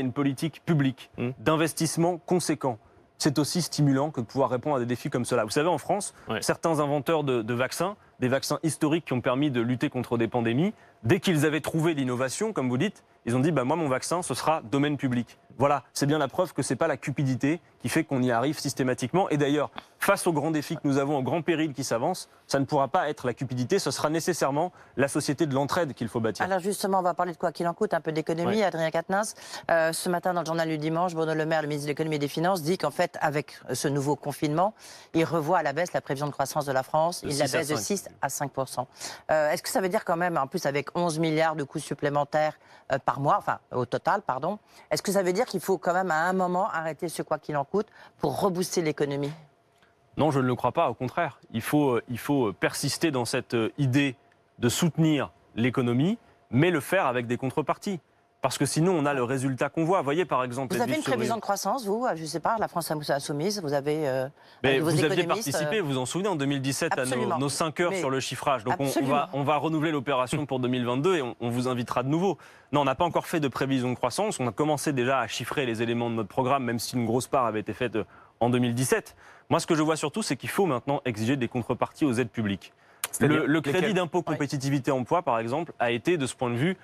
une politique publique d'investissement conséquent, c'est aussi stimulant que de pouvoir répondre à des défis comme cela. Vous savez, en France, certains inventeurs de vaccins, des vaccins historiques qui ont permis de lutter contre des pandémies, dès qu'ils avaient trouvé l'innovation, comme vous dites, ils ont dit moi, mon vaccin, ce sera domaine public. Voilà, c'est bien la preuve que ce n'est pas la cupidité qui fait qu'on y arrive systématiquement. Et d'ailleurs, face aux grands défis que nous avons, aux grands périls qui s'avancent, ça ne pourra pas être la cupidité, ce sera nécessairement la société de l'entraide qu'il faut bâtir. Alors justement, on va parler de quoi qu'il en coûte, un peu d'économie. Ouais. Adrien Quatennens, ce matin dans le journal du dimanche, Bruno Le Maire, le ministre de l'économie et des finances, dit qu'en fait, avec ce nouveau confinement, il revoit à la baisse la prévision de croissance de la France. Il la baisse de 6 à 5%. Est-ce que ça veut dire quand même, en plus avec 11 milliards de coûts supplémentaires par mois, enfin au total, pardon, est-ce que ça veut dire qu'il faut quand même à un moment arrêter ce quoi qu'il en coûte pour rebooster l'économie? Non, je ne le crois pas, au contraire. Il faut persister dans cette idée de soutenir l'économie, mais le faire avec des contreparties. Parce que sinon, on a le résultat qu'on voit. Vous voyez, par exemple... Vous avez une Edwige prévision Chevrillon. de croissance, vous? Je ne sais pas, la France Insoumise, vous avez Mais vos vous aviez économistes, participé, vous vous en souvenez, en 2017 à Absolument. nos 5 heures Mais- sur le chiffrage. Donc Absolument. on va renouveler l'opération pour 2022 et on vous invitera de nouveau. Non, on n'a pas encore fait de prévision de croissance. On a commencé déjà à chiffrer les éléments de notre programme, même si une grosse part avait été faite en 2017. Moi, ce que je vois surtout, c'est qu'il faut maintenant exiger des contreparties aux aides publiques. C'est-à-dire Le crédit lesquelles d'impôt compétitivité emploi, par exemple, a été, de ce point de vue,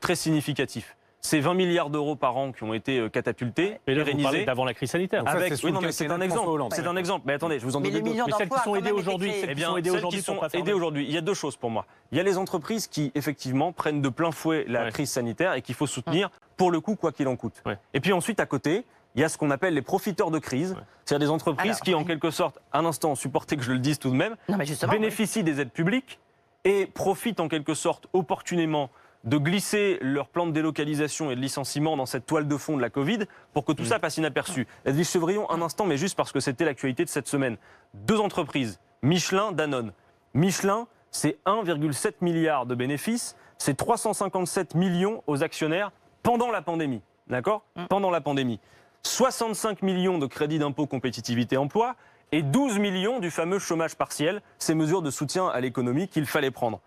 très significatif. C'est 20 milliards d'euros par an qui ont été catapultés, Mais là, vous parlez pérennisés. d'avant la crise sanitaire. Donc ça, Avec, c'est sous oui, le non, mais quinquennat c'est un de François exemple. Hollande. C'est un exemple. Mais attendez, je vous en Mais donne les deux. millions Mais celles d'emplois qui sont a quand aidées même aujourd'hui, été celles Eh qui bien, sont aidées celles aujourd'hui qui sont pour pas aidées fermer. aujourd'hui, il y a deux choses pour moi. Il y a les entreprises qui, effectivement, prennent de plein fouet la Ouais. crise sanitaire et qu'il faut soutenir, pour le coup, quoi qu'il en coûte. Ouais. Et puis ensuite, à côté, il y a ce qu'on appelle les profiteurs de crise, c'est-à-dire des entreprises Alors, qui, en oui. quelque sorte, un instant, supportez que je le dise tout de même, Non, mais justement, oui. bénéficient des aides publiques et profitent en quelque sorte opportunément de glisser leur plan de délocalisation et de licenciement dans cette toile de fond de la Covid pour que tout ça passe inaperçu. Edwige Chevrillon, un instant, mais juste parce que c'était l'actualité de cette semaine. Deux entreprises, Michelin, Danone. Michelin, c'est 1,7 milliard de bénéfices, c'est 357 millions aux actionnaires pendant la pandémie. D'accord ? Pendant la pandémie. 65 millions de crédits d'impôt compétitivité emploi et 12 millions du fameux chômage partiel, ces mesures de soutien à l'économie qu'il fallait prendre.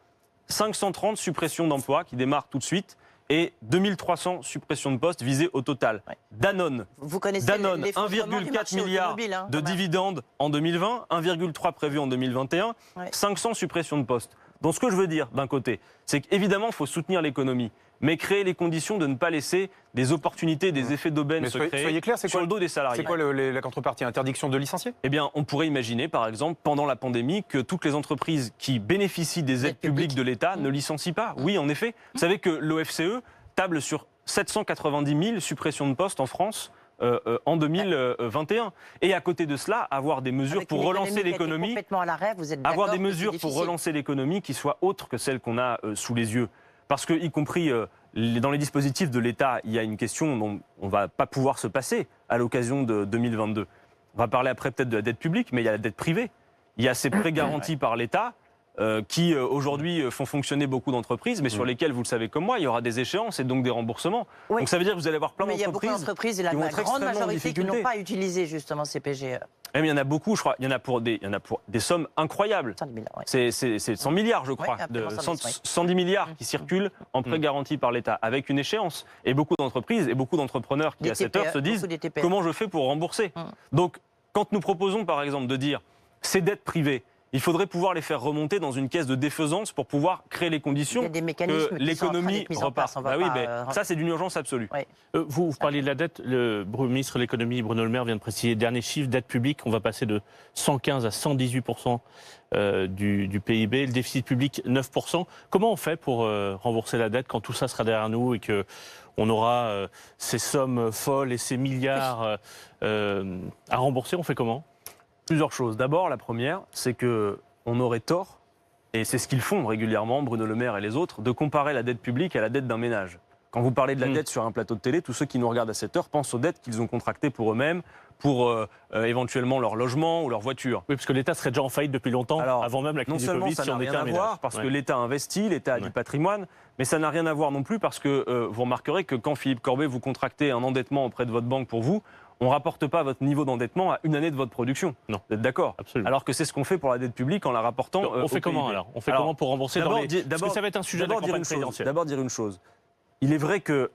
530 suppressions d'emplois qui démarrent tout de suite et 2300 suppressions de postes visées au total. Ouais. Danone, Vous connaissez Danone, l'effondrement du 1,4 marché milliard automobile, hein, de quand même. dividendes en 2020, 1,3 prévu en 2021, Ouais. 500 suppressions de postes. Donc ce que je veux dire d'un côté, c'est qu'évidemment, il faut soutenir l'économie, mais créer les conditions de ne pas laisser des opportunités, des effets d'aubaine Mais se soyez créer clair, c'est sur quoi- le dos des salariés. C'est quoi la contrepartie? Interdiction de licencier? Eh bien, on pourrait imaginer, par exemple, pendant la pandémie, que toutes les entreprises qui bénéficient des aides publiques de l'État ne licencient pas. Oui, en effet. Vous savez que l'OFCE table sur 790 000 suppressions de postes en France en 2021. Et à côté de cela, avoir des mesures Avec pour une relancer économie qui a été l'économie, complètement à l'arrêt, vous êtes avoir d'accord des que c'est mesures pour difficile. relancer l'économie qui soient autres que celles qu'on a sous les yeux. Parce que, y compris dans les dispositifs de l'État, il y a une question dont on ne va pas pouvoir se passer à l'occasion de 2022. On va parler après peut-être de la dette publique, mais il y a la dette privée. Il y a ces prêts garantis par l'État qui aujourd'hui font fonctionner beaucoup d'entreprises, mais sur lesquels, vous le savez comme moi, il y aura des échéances et donc des remboursements. Oui. Donc ça veut dire que vous allez avoir plein Mais il y a beaucoup d'entreprises. d'entreprises et la qui vont être grande extrêmement en majorité qui n'ont difficulté. pas utilisé justement ces PGE. Même il y en a beaucoup, je crois. Il y en a pour des sommes incroyables. 110 000, ouais. C'est 100 milliards, je crois, Oui, absolument, 110 milliards qui circulent en prêts garantis par l'État, avec une échéance. Et beaucoup d'entreprises et beaucoup d'entrepreneurs qui, Des à cette TPE, heure, se disent beaucoup des TPE. comment je fais pour rembourser. Donc, quand nous proposons, par exemple, de dire ces dettes privées, il faudrait pouvoir les faire remonter dans une caisse de défaisance pour pouvoir créer les conditions Il y a des mécanismes que qui sont en train l'économie d'être mis en reparte. place, on va Bah oui, pas, mais ça, c'est d'une urgence absolue. Ouais. Vous parliez de la dette. Le ministre de l'économie, Bruno Le Maire, vient de préciser, dernier chiffre, dette publique, on va passer de 115 à 118% du PIB, le déficit public 9%. Comment on fait pour rembourser la dette quand tout ça sera derrière nous et que on aura ces sommes folles et ces milliards à rembourser? On fait comment? Plusieurs choses. D'abord, la première, c'est qu'on aurait tort, et c'est ce qu'ils font régulièrement, Bruno Le Maire et les autres, de comparer la dette publique à la dette d'un ménage. Quand vous parlez de la dette sur un plateau de télé, tous ceux qui nous regardent à cette heure pensent aux dettes qu'ils ont contractées pour eux-mêmes, pour éventuellement leur logement ou leur voiture. Oui, parce que l'État serait déjà en faillite depuis longtemps, Alors, avant même la non crise du seulement Covid, ça si n'a on était rien un à ménage. voir, parce Ouais. que l'État investit, l'État a du patrimoine, mais ça n'a rien à voir non plus parce que vous remarquerez que quand Philippe Corbet, vous contractez un endettement auprès de votre banque pour vous, on ne rapporte pas votre niveau d'endettement à une année de votre production. Non. Vous êtes d'accord? Absolument. Alors que c'est ce qu'on fait pour la dette publique en la rapportant On fait au comment PIB. alors? On fait Alors, comment pour rembourser dans les... Parce que ça va être un sujet de la campagne présidentielle. D'abord dire une chose. Il est vrai que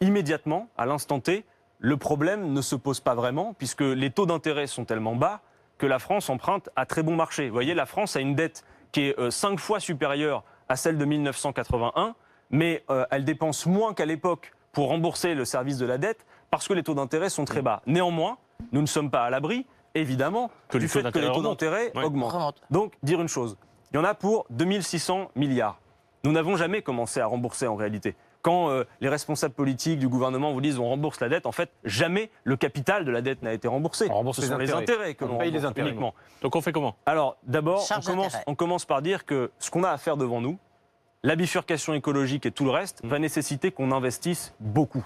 immédiatement, à l'instant T, le problème ne se pose pas vraiment puisque les taux d'intérêt sont tellement bas que la France emprunte à très bon marché. Vous voyez, la France a une dette qui est 5 fois supérieure à celle de 1981, mais elle dépense moins qu'à l'époque pour rembourser le service de la dette parce que les taux d'intérêt sont très bas. Néanmoins, nous ne sommes pas à l'abri, évidemment, du fait que les taux d'intérêt augmentent. Donc, dire une chose, il y en a pour 2600 milliards. Nous n'avons jamais commencé à rembourser en réalité. Quand les responsables politiques du gouvernement vous disent on rembourse la dette, en fait, jamais le capital de la dette n'a été remboursé. On rembourse Ce sont les intérêts que l'on paye les rembourse intérêts uniquement. Donc on fait comment? Alors, d'abord, Charge d'intérêt. on commence par dire que ce qu'on a à faire devant nous, la bifurcation écologique et tout le reste, va nécessiter qu'on investisse beaucoup.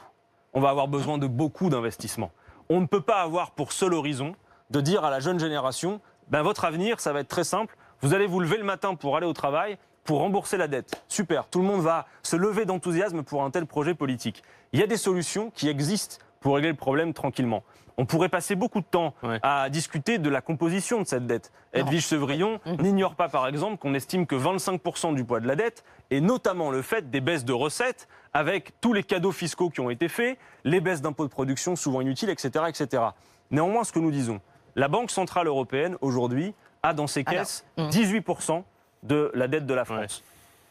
On va avoir besoin de beaucoup d'investissements. On ne peut pas avoir pour seul horizon de dire à la jeune génération, ben, votre avenir, ça va être très simple, vous allez vous lever le matin pour aller au travail, pour rembourser la dette. Super, tout le monde va se lever d'enthousiasme pour un tel projet politique. Il y a des solutions qui existent pour régler le problème tranquillement. On pourrait passer beaucoup de temps à discuter de la composition de cette dette. Edwige Sevrillon n'ignore pas, par exemple, qu'on estime que 25% du poids de la dette, et notamment le fait des baisses de recettes, avec tous les cadeaux fiscaux qui ont été faits, les baisses d'impôts de production souvent inutiles, etc., etc. Néanmoins, ce que nous disons, la Banque Centrale Européenne, aujourd'hui, a dans ses caisses 18% de la dette de la France.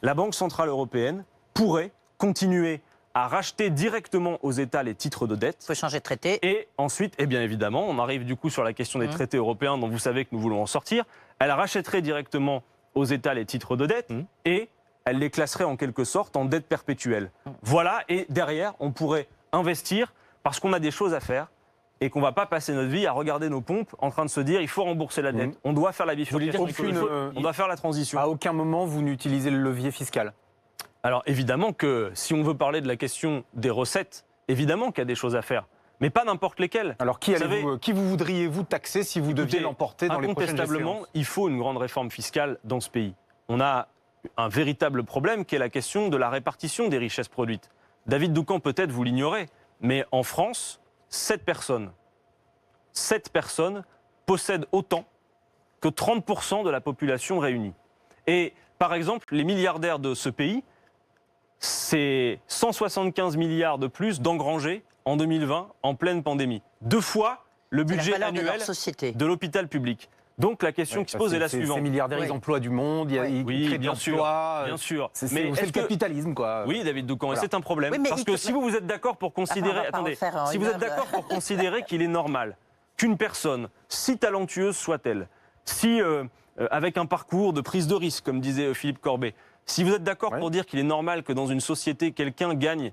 La Banque Centrale Européenne pourrait continuer à racheter directement aux États les titres de dette. Il faut changer de traité. Et ensuite, eh bien évidemment, on arrive du coup sur la question des traités européens dont vous savez que nous voulons en sortir. Elle rachèterait directement aux États les titres de dette et elle les classerait en quelque sorte en dette perpétuelle. Voilà, et derrière, on pourrait investir parce qu'on a des choses à faire et qu'on ne va pas passer notre vie à regarder nos pompes en train de se dire il faut rembourser la dette, on doit faire la bifurcation écologique, on doit faire la transition. À aucun moment, vous n'utilisez le levier fiscal. Alors évidemment que si on veut parler de la question des recettes, évidemment qu'il y a des choses à faire, mais pas n'importe lesquelles. Alors qui vous voudriez-vous taxer si vous deviez l'emporter dans les prochaines échéances? Incontestablement, il faut une grande réforme fiscale dans ce pays. On a un véritable problème qui est la question de la répartition des richesses produites. David Doucan, peut-être vous l'ignorez, mais en France, 7 personnes possèdent autant que 30% de la population réunie. Et par exemple, les milliardaires de ce pays, c'est 175 milliards de plus d'engrangés en 2020 en pleine pandémie. 2 fois le budget annuel de l'hôpital public. Donc la question qui se pose est la suivante. Ces milliardaires, ils emploient du monde, ils créent de l'emploi. Bien sûr. C'est le capitalisme, quoi. Oui, David Doucan, Voilà. et c'est un problème. Parce que si vous êtes d'accord pour considérer... Attendez, si vous êtes d'accord pour considérer qu'il est normal qu'une personne, si talentueuse soit-elle, si avec un parcours de prise de risque, comme disait Philippe Corbet, si vous êtes d'accord pour dire qu'il est normal que dans une société, quelqu'un gagne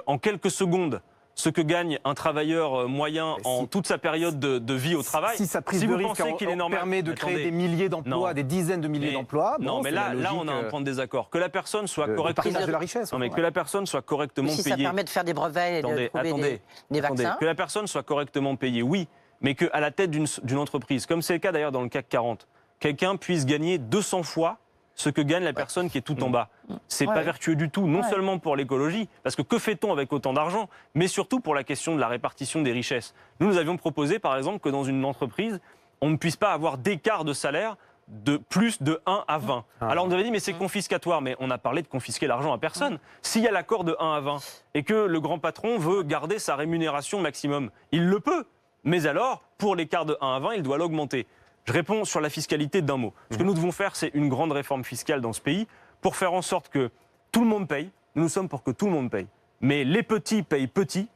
en quelques secondes ce que gagne un travailleur moyen en toute sa période de vie au travail. Si sa prise de risque permet de créer des milliers d'emplois, des dizaines de milliers d'emplois. Non, mais là, on a un point de désaccord. Que la personne soit correctement... de la richesse. Non, mais que la personne soit correctement payée. Si ça permet de faire des brevets et de trouver des vaccins. Que la personne soit correctement payée, oui. Mais qu'à la tête d'une entreprise, comme c'est le cas d'ailleurs dans le CAC 40, quelqu'un puisse gagner 200 fois ce que gagne la personne qui est tout en bas. C'est pas vertueux du tout, non seulement pour l'écologie, parce que fait-on avec autant d'argent, mais surtout pour la question de la répartition des richesses. Nous avions proposé, par exemple, que dans une entreprise, on ne puisse pas avoir d'écart de salaire de plus de 1 à 20. Alors on nous avait dit, mais c'est confiscatoire, mais on a parlé de confisquer l'argent à personne. S'il y a l'accord de 1 à 20 et que le grand patron veut garder sa rémunération maximum, il le peut. Mais alors, pour l'écart de 1 à 20, il doit l'augmenter. Je réponds sur la fiscalité d'un mot. Ce que nous devons faire, c'est une grande réforme fiscale dans ce pays pour faire en sorte que tout le monde paye. Nous sommes pour que tout le monde paye. Mais les petits payent petit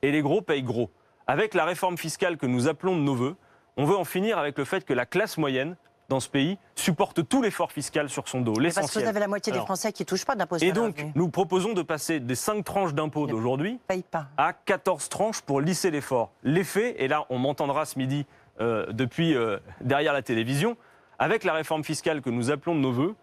et les gros payent gros. Avec la réforme fiscale que nous appelons de nos voeux, on veut en finir avec le fait que la classe moyenne dans ce pays supporte tout l'effort fiscal sur son dos, l'essentiel. Parce que vous avez la moitié des Français qui ne touchent pas d'impôt sur Et le donc, revenu. nous proposons de passer des 5 tranches d'impôts d'aujourd'hui à 14 tranches pour lisser l'effort. L'effet, et là on m'entendra ce midi depuis derrière la télévision, avec la réforme fiscale que nous appelons de nos voeux,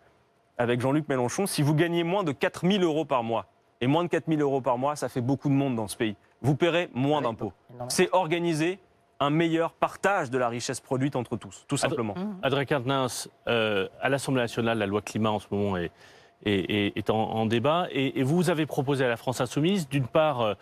avec Jean-Luc Mélenchon, si vous gagnez moins de 4 000 € par mois, Et moins de 4 000 euros par mois, ça fait beaucoup de monde dans ce pays. Vous paierez moins d'impôts. C'est organiser un meilleur partage de la richesse produite entre tous, tout simplement. Adrien Quatennens, à l'Assemblée nationale, la loi climat en ce moment est en débat. Et vous avez proposé à la France Insoumise, d'une part,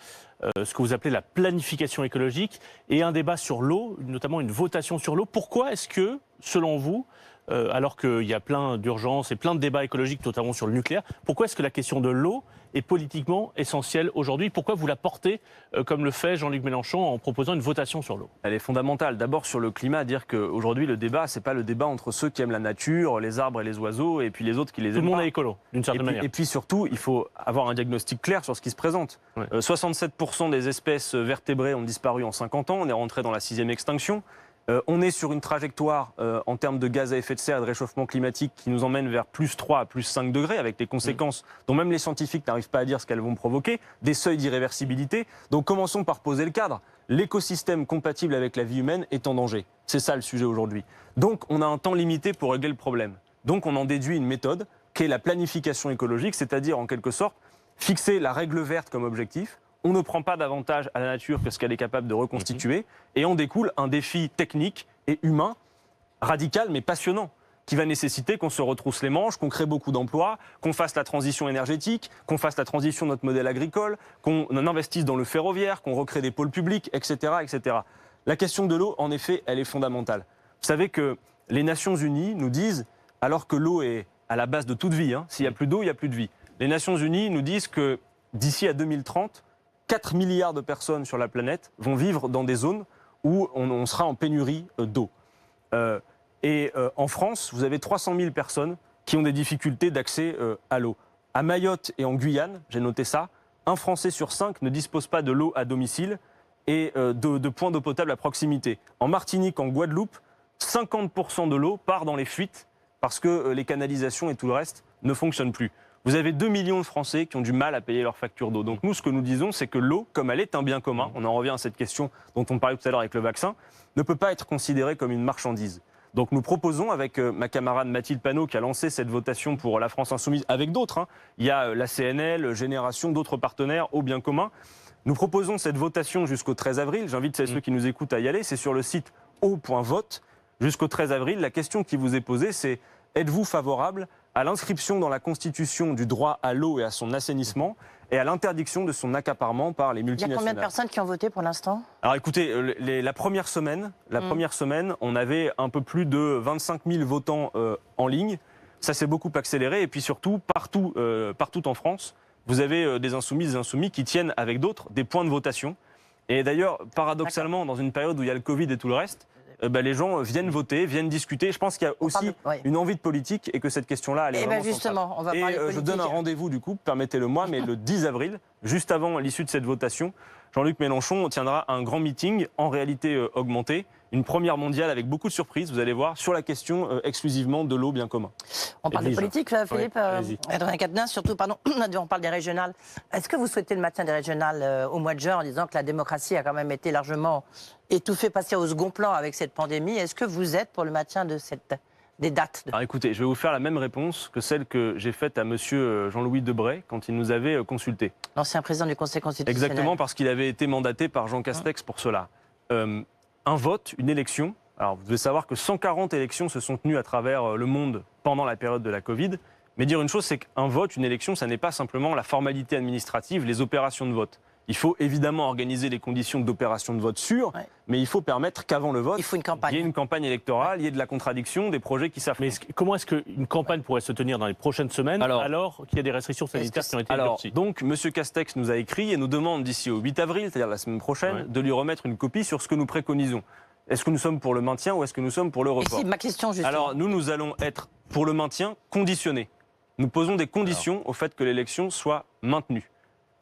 ce que vous appelez la planification écologique et un débat sur l'eau, notamment une votation sur l'eau. Pourquoi est-ce que, selon vous, alors qu'il y a plein d'urgences et plein de débats écologiques, notamment sur le nucléaire, pourquoi est-ce que la question de l'eau est politiquement essentielle aujourd'hui? Pourquoi vous la portez comme le fait Jean-Luc Mélenchon en proposant une votation sur l'eau? Elle est fondamentale. D'abord sur le climat, dire qu'aujourd'hui le débat, c'est pas le débat entre ceux qui aiment la nature, les arbres et les oiseaux, et puis les autres qui les aiment pas. Tout le monde est écolo, d'une certaine manière. Et puis surtout, il faut avoir un diagnostic clair sur ce qui se présente. Ouais. 67% des espèces vertébrées ont disparu en 50 ans, on est rentré dans la 6e extinction. On est sur une trajectoire en termes de gaz à effet de serre et de réchauffement climatique qui nous emmène vers plus 3 à plus 5 degrés, avec les conséquences dont même les scientifiques n'arrivent pas à dire ce qu'elles vont provoquer, des seuils d'irréversibilité. Donc commençons par poser le cadre. L'écosystème compatible avec la vie humaine est en danger. C'est ça le sujet aujourd'hui. Donc on a un temps limité pour régler le problème. Donc on en déduit une méthode qui est la planification écologique, c'est-à-dire en quelque sorte fixer la règle verte comme objectif. On ne prend pas davantage à la nature que ce qu'elle est capable de reconstituer. Et en découle un défi technique et humain, radical mais passionnant, qui va nécessiter qu'on se retrousse les manches, qu'on crée beaucoup d'emplois, qu'on fasse la transition énergétique, qu'on fasse la transition de notre modèle agricole, qu'on investisse dans le ferroviaire, qu'on recrée des pôles publics, etc., etc. La question de l'eau, en effet, elle est fondamentale. Vous savez que les Nations Unies nous disent, alors que l'eau est à la base de toute vie, s'il n'y a plus d'eau, il n'y a plus de vie. Les Nations Unies nous disent que d'ici à 2030, 4 milliards de personnes sur la planète vont vivre dans des zones où on sera en pénurie d'eau. En France, vous avez 300 000 personnes qui ont des difficultés d'accès à l'eau. À Mayotte et en Guyane, j'ai noté ça, un Français sur 5 ne dispose pas de l'eau à domicile et de points d'eau potable à proximité. En Martinique, en Guadeloupe, 50% de l'eau part dans les fuites parce que les canalisations et tout le reste ne fonctionnent plus. Vous avez 2 millions de Français qui ont du mal à payer leur facture d'eau. Donc nous, ce que nous disons, c'est que l'eau, comme elle est un bien commun, on en revient à cette question dont on parlait tout à l'heure avec le vaccin, ne peut pas être considérée comme une marchandise. Donc nous proposons, avec ma camarade Mathilde Panot, qui a lancé cette votation pour la France Insoumise, avec d'autres, il y a la CNL, Génération, d'autres partenaires au bien commun. Nous proposons cette votation jusqu'au 13 avril. J'invite ceux qui nous écoutent à y aller. C'est sur le site eau.vote. Jusqu'au 13 avril, la question qui vous est posée, c'est êtes-vous favorable à l'inscription dans la Constitution du droit à l'eau et à son assainissement et à l'interdiction de son accaparement par les multinationales. Il y a combien de personnes qui ont voté pour l'instant? Alors écoutez, la première semaine, on avait un peu plus de 25 000 votants en ligne. Ça s'est beaucoup accéléré et puis surtout, partout en France, vous avez des insoumises et insoumis qui tiennent avec d'autres des points de votation. Et d'ailleurs, paradoxalement, dans une période où il y a le Covid et tout le reste, les gens viennent voter, viennent discuter. Je pense qu'il y a aussi une envie de politique et que cette question-là, elle est vraiment justement, on va parler politique. Je donne un rendez-vous, du coup, permettez-le-moi, mais le 10 avril, juste avant l'issue de cette votation, Jean-Luc Mélenchon tiendra un grand meeting, en réalité augmenté, une première mondiale avec beaucoup de surprises, vous allez voir, sur la question exclusivement de l'eau bien commun. On parle de politique, Philippe, Adrien Quatennens, surtout, pardon, on parle des régionales. Est-ce que vous souhaitez le maintien des régionales au mois de juin en disant que la démocratie a quand même été largement étouffée, passée au second plan avec cette pandémie? Est-ce que vous êtes pour le maintien de des dates? Alors écoutez, je vais vous faire la même réponse que celle que j'ai faite à monsieur Jean-Louis Debré quand il nous avait consultés. L'ancien président du Conseil constitutionnel. Exactement, parce qu'il avait été mandaté par Jean Castex pour cela. Un vote, une élection. Alors vous devez savoir que 140 élections se sont tenues à travers le monde pendant la période de la Covid. Mais dire une chose, c'est qu'un vote, une élection, ça n'est pas simplement la formalité administrative, les opérations de vote. Il faut évidemment organiser les conditions d'opération de vote sûres, mais il faut permettre qu'avant le vote, il y ait une campagne électorale, il y ait de la contradiction, des projets qui s'affrontent. Mais comment est-ce qu'une campagne pourrait se tenir dans les prochaines semaines alors qu'il y a des restrictions sanitaires qui ont été durcies? Donc, M. Castex nous a écrit et nous demande d'ici au 8 avril, c'est-à-dire la semaine prochaine, de lui remettre une copie sur ce que nous préconisons. Est-ce que nous sommes pour le maintien ou est-ce que nous sommes pour le report? Ma question, justement. Alors, nous allons être pour le maintien conditionné. Nous posons des conditions au fait que l'élection soit maintenue.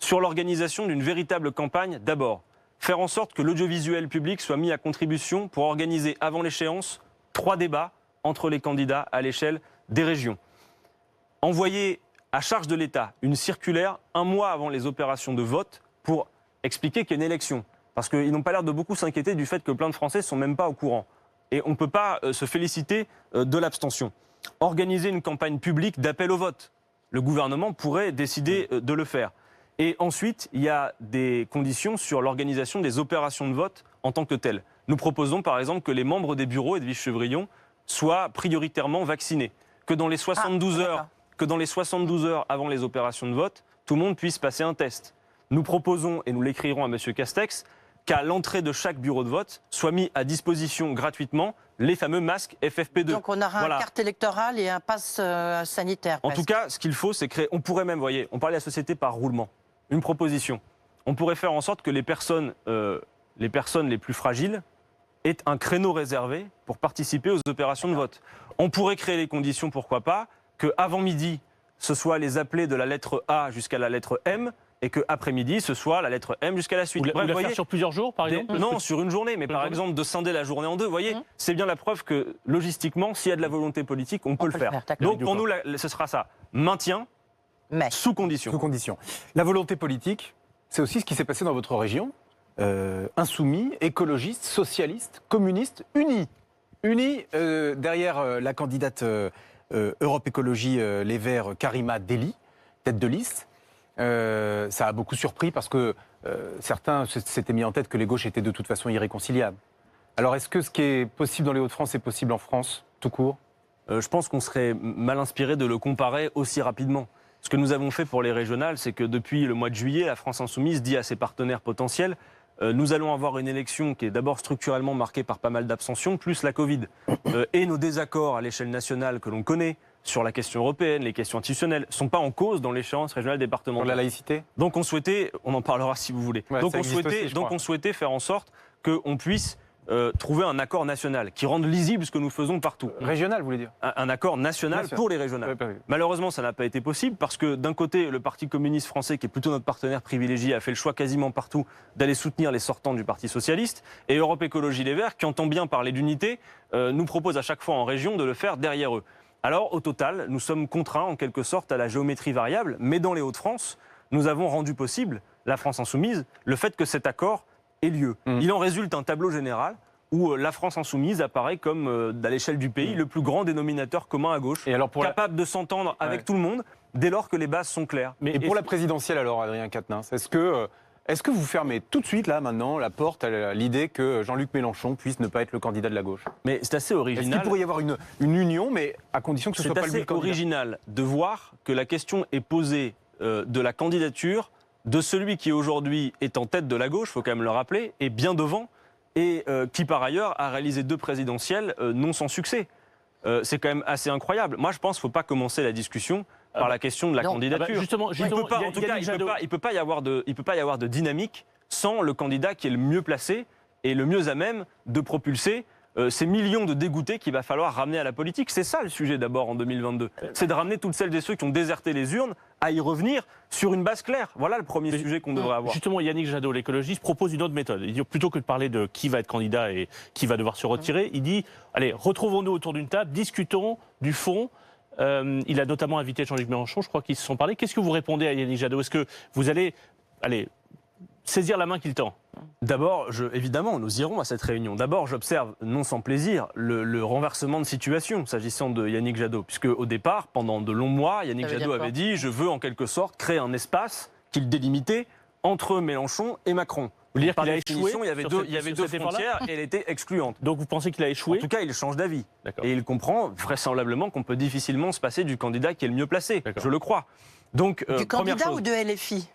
Sur l'organisation d'une véritable campagne, d'abord, faire en sorte que l'audiovisuel public soit mis à contribution pour organiser avant l'échéance 3 débats entre les candidats à l'échelle des régions. Envoyer à charge de l'État une circulaire un mois avant les opérations de vote pour expliquer qu'il y a une élection. Parce qu'ils n'ont pas l'air de beaucoup s'inquiéter du fait que plein de Français ne sont même pas au courant. Et on ne peut pas se féliciter de l'abstention. Organiser une campagne publique d'appel au vote. Le gouvernement pourrait décider de le faire. Et ensuite, il y a des conditions sur l'organisation des opérations de vote en tant que telles. Nous proposons par exemple que les membres des bureaux et de Viche-Chevrillon soient prioritairement vaccinés, que dans les 72 heures avant les opérations de vote, tout le monde puisse passer un test. Nous proposons, et nous l'écrirons à M. Castex, qu'à l'entrée de chaque bureau de vote soient mis à disposition gratuitement les fameux masques FFP2. Donc on aura Voilà. une carte électorale et un pass sanitaire. En presque. tout cas, ce qu'il faut, c'est créer. On pourrait même, vous voyez, on parlait de la société par roulement. Une proposition. On pourrait faire en sorte que les personnes les plus fragiles aient un créneau réservé pour participer aux opérations de vote. On pourrait créer les conditions, pourquoi pas, qu'avant midi, ce soit les appelés de la lettre A jusqu'à la lettre M, et qu'après-midi, ce soit la lettre M jusqu'à la suite. Ou Bref, la vous voyez, faire sur plusieurs jours, par exemple non, sur une journée, mais par exemple de scinder la journée en deux. Vous voyez, c'est bien la preuve que logistiquement, s'il y a de la volonté politique, on peut le faire. d'accord. Donc pour nous, ce sera ça. Maintien, Mais sous condition. Sous condition. La volonté politique, c'est aussi ce qui s'est passé dans votre région. Insoumis, écologistes, socialistes, communistes, unis. Unis derrière la candidate Europe Écologie Les Verts, Karima Deli, tête de liste. Ça a beaucoup surpris parce que certains s'étaient mis en tête que les gauches étaient de toute façon irréconciliables. Alors est-ce que ce qui est possible dans les Hauts-de-France est possible en France, tout court ? Je pense qu'on serait mal inspiré de le comparer aussi rapidement. Ce que nous avons fait pour les régionales, c'est que depuis le mois de juillet, la France Insoumise dit à ses partenaires potentiels nous allons avoir une élection qui est d'abord structurellement marquée par pas mal d'abstentions, plus la Covid. Et nos désaccords à l'échelle nationale que l'on connaît sur la question européenne, les questions institutionnelles, ne sont pas en cause dans l'échéance régionale départementale. Pour la laïcité ? Donc on souhaitait, on en parlera si vous voulez, Ouais, donc, ça on existe souhaitait, aussi, je donc crois. on souhaitait faire en sorte qu'on puisse trouver un accord national qui rende lisible ce que nous faisons partout. Régional, vous voulez dire ? Un accord national National. pour les régionales. Malheureusement, ça n'a pas été possible parce que d'un côté, le Parti communiste français, qui est plutôt notre partenaire privilégié, a fait le choix quasiment partout d'aller soutenir les sortants du Parti socialiste, et Europe Écologie Les Verts, qui entend bien parler d'unité, nous propose à chaque fois en région de le faire derrière eux. Alors, au total, nous sommes contraints en quelque sorte à la géométrie variable, mais dans les Hauts-de-France, nous avons rendu possible, la France Insoumise, le fait que cet accord ait lieu. Il en résulte un tableau général où la France Insoumise apparaît comme, à l'échelle du pays, le plus grand dénominateur commun à gauche, Et alors pour capable de s'entendre avec tout le monde dès lors que les bases sont claires. Et pour la présidentielle alors, Adrien Quatennens, est-ce que vous fermez tout de suite, là, maintenant, la porte à l'idée que Jean-Luc Mélenchon puisse ne pas être le candidat de la gauche ? Mais c'est assez Est-ce original. qu'il pourrait y avoir une union, mais à condition que ce C'est soit pas lui assez le candidat ? original de voir que la question est posée de la candidature de celui qui aujourd'hui est en tête de la gauche, il faut quand même le rappeler, et bien devant, et qui par ailleurs a réalisé 2 présidentielles non sans succès. C'est quand même assez incroyable. Moi je pense qu'il ne faut pas commencer la discussion par la question de la candidature. Justement, Il ne peut pas y avoir de dynamique sans le candidat qui est le mieux placé et le mieux à même de propulser ces millions de dégoûtés qu'il va falloir ramener à la politique. C'est ça le sujet d'abord en 2022. C'est de ramener toutes celles et ceux qui ont déserté les urnes à y revenir sur une base claire. Voilà le premier sujet qu'on devrait avoir. Justement, Yannick Jadot, l'écologiste, propose une autre méthode. Il dit, plutôt que de parler de qui va être candidat et qui va devoir se retirer, il dit, allez, retrouvons-nous autour d'une table, discutons du fond. Il a notamment invité Jean-Luc Mélenchon, je crois qu'ils se sont parlé. Qu'est-ce que vous répondez à Yannick Jadot ? Est-ce que vous allez saisir la main qu'il tend ? D'abord, évidemment, nous irons à cette réunion. D'abord, j'observe, non sans plaisir, le renversement de situation s'agissant de Yannick Jadot. Puisque au départ, pendant de longs mois, Yannick Jadot avait dit « je veux en quelque sorte créer un espace qu'il délimitait entre Mélenchon et Macron ». Vous voulez dire Par qu'il a définition, échoué il y avait deux frontières et elle était excluante. Donc vous pensez qu'il a échoué ? En tout cas, il change d'avis. D'accord. Et il comprend vraisemblablement qu'on peut difficilement se passer du candidat qui est le mieux placé. D'accord. Je le crois. Donc, du première candidat chose. ou de LFI ?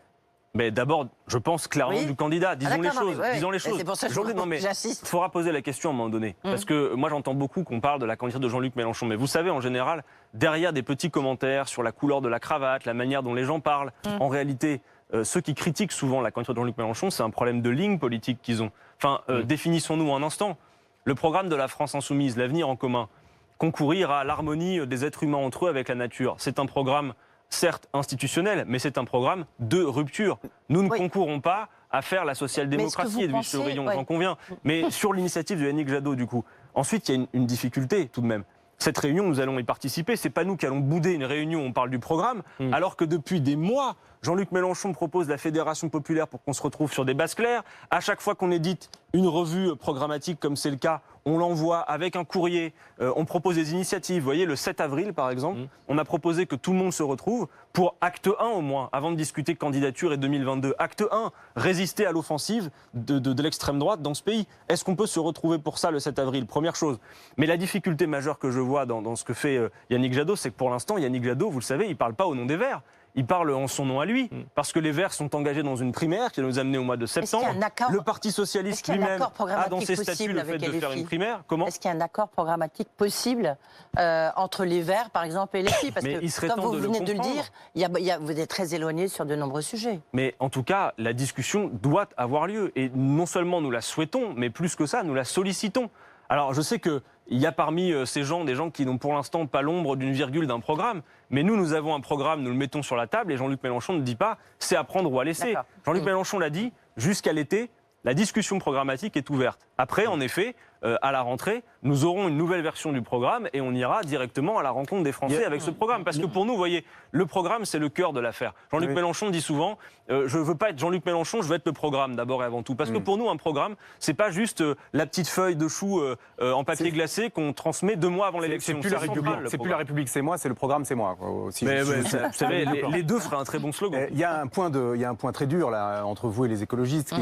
Mais d'abord, je pense clairement Oui. du candidat. Disons les choses. Disons les choses. C'est pour ça que j'insiste. Il faudra poser la question à un moment donné. Parce que moi, j'entends beaucoup qu'on parle de la candidature de Jean-Luc Mélenchon. Mais vous savez, en général, derrière des petits commentaires sur la couleur de la cravate, la manière dont les gens parlent, en réalité, ceux qui critiquent souvent la candidature de Jean-Luc Mélenchon, c'est un problème de ligne politique qu'ils ont. Enfin, définissons-nous un instant. Le programme de la France Insoumise, l'avenir en commun, concourir à l'harmonie des êtres humains entre eux avec la nature, c'est un programme certes institutionnel, mais c'est un programme de rupture. Nous ne concourons pas à faire la social-démocratie, Edwige Chevrillon, j'en conviens. Mais sur l'initiative de Yannick Jadot, du coup. Ensuite, il y a une difficulté, tout de même. Cette réunion, nous allons y participer. C'est pas nous qui allons bouder une réunion où on parle du programme, alors que depuis des mois, Jean-Luc Mélenchon propose la Fédération populaire pour qu'on se retrouve sur des bases claires. À chaque fois qu'on édite une revue programmatique, comme c'est le cas, on l'envoie avec un courrier, on propose des initiatives. Vous voyez, le 7 avril, par exemple, on a proposé que tout le monde se retrouve pour acte 1 au moins, avant de discuter candidature et 2022. Acte 1, résister à l'offensive de l'extrême droite dans ce pays. Est-ce qu'on peut se retrouver pour ça le 7 avril? Première chose. Mais la difficulté majeure que je vois dans ce que fait Yannick Jadot, c'est que pour l'instant, Yannick Jadot, vous le savez, il ne parle pas au nom des Verts. Il parle en son nom à lui, parce que les Verts sont engagés dans une primaire qui va nous amener au mois de septembre. Le Parti Socialiste lui-même a dans ses statuts le fait de faire une primaire. Comment? Est-ce qu'il y a un accord programmatique possible entre les Verts, par exemple, et les filles? Parce que, comme vous venez de le dire, vous êtes très éloigné sur de nombreux sujets. Mais en tout cas, la discussion doit avoir lieu. Et non seulement nous la souhaitons, mais plus que ça, nous la sollicitons. Alors, je sais qu'il y a parmi ces gens des gens qui n'ont pour l'instant pas l'ombre d'une virgule d'un programme. Mais nous avons un programme, nous le mettons sur la table et Jean-Luc Mélenchon ne dit pas c'est à prendre ou à laisser. Jean-Luc Mélenchon l'a dit, jusqu'à l'été, la discussion programmatique est ouverte. Après, en effet, à la rentrée, nous aurons une nouvelle version du programme et on ira directement à la rencontre des Français avec ce programme. Parce que pour nous, vous voyez, le programme, c'est le cœur de l'affaire. Jean-Luc Mélenchon dit souvent, je ne veux pas être Jean-Luc Mélenchon, je veux être le programme d'abord et avant tout. Parce que pour nous, un programme, c'est pas juste la petite feuille de chou en papier glacé qu'on transmet 2 mois avant l'élection. C'est plus la République, c'est moi, c'est le programme, c'est moi. Vous savez, les deux feraient un très bon slogan. Il y a un point très dur là, entre vous et les écologistes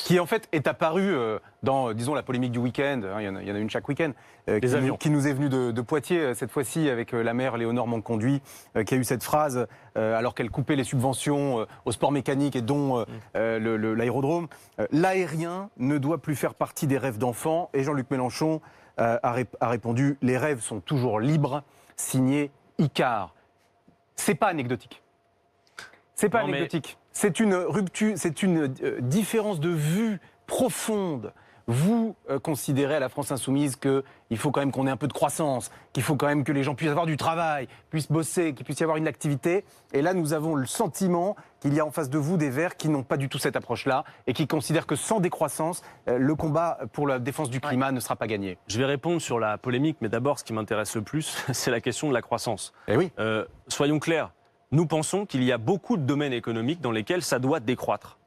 qui en fait est apparu dans, disons, la polémique du week-end, hein, il y en a une chaque week-end, qui nous est venue de Poitiers, cette fois-ci avec la maire Léonore Monconduit, qui a eu cette phrase, alors qu'elle coupait les subventions au sport mécanique et dont l'aérodrome, l'aérien ne doit plus faire partie des rêves d'enfants, et Jean-Luc Mélenchon a répondu, les rêves sont toujours libres, signé Icare. C'est pas anecdotique. C'est pas anecdotique. C'est une rupture, c'est une différence de vue profonde. Vous considérez à la France Insoumise qu'il faut quand même qu'on ait un peu de croissance, qu'il faut quand même que les gens puissent avoir du travail, puissent bosser, qu'il puisse y avoir une activité. Et là, nous avons le sentiment qu'il y a en face de vous des Verts qui n'ont pas du tout cette approche-là et qui considèrent que sans décroissance, le combat pour la défense du climat ne sera pas gagné. Je vais répondre sur la polémique, mais d'abord, ce qui m'intéresse le plus, c'est la question de la croissance. Eh oui. Soyons clairs. Nous pensons qu'il y a beaucoup de domaines économiques dans lesquels ça doit décroître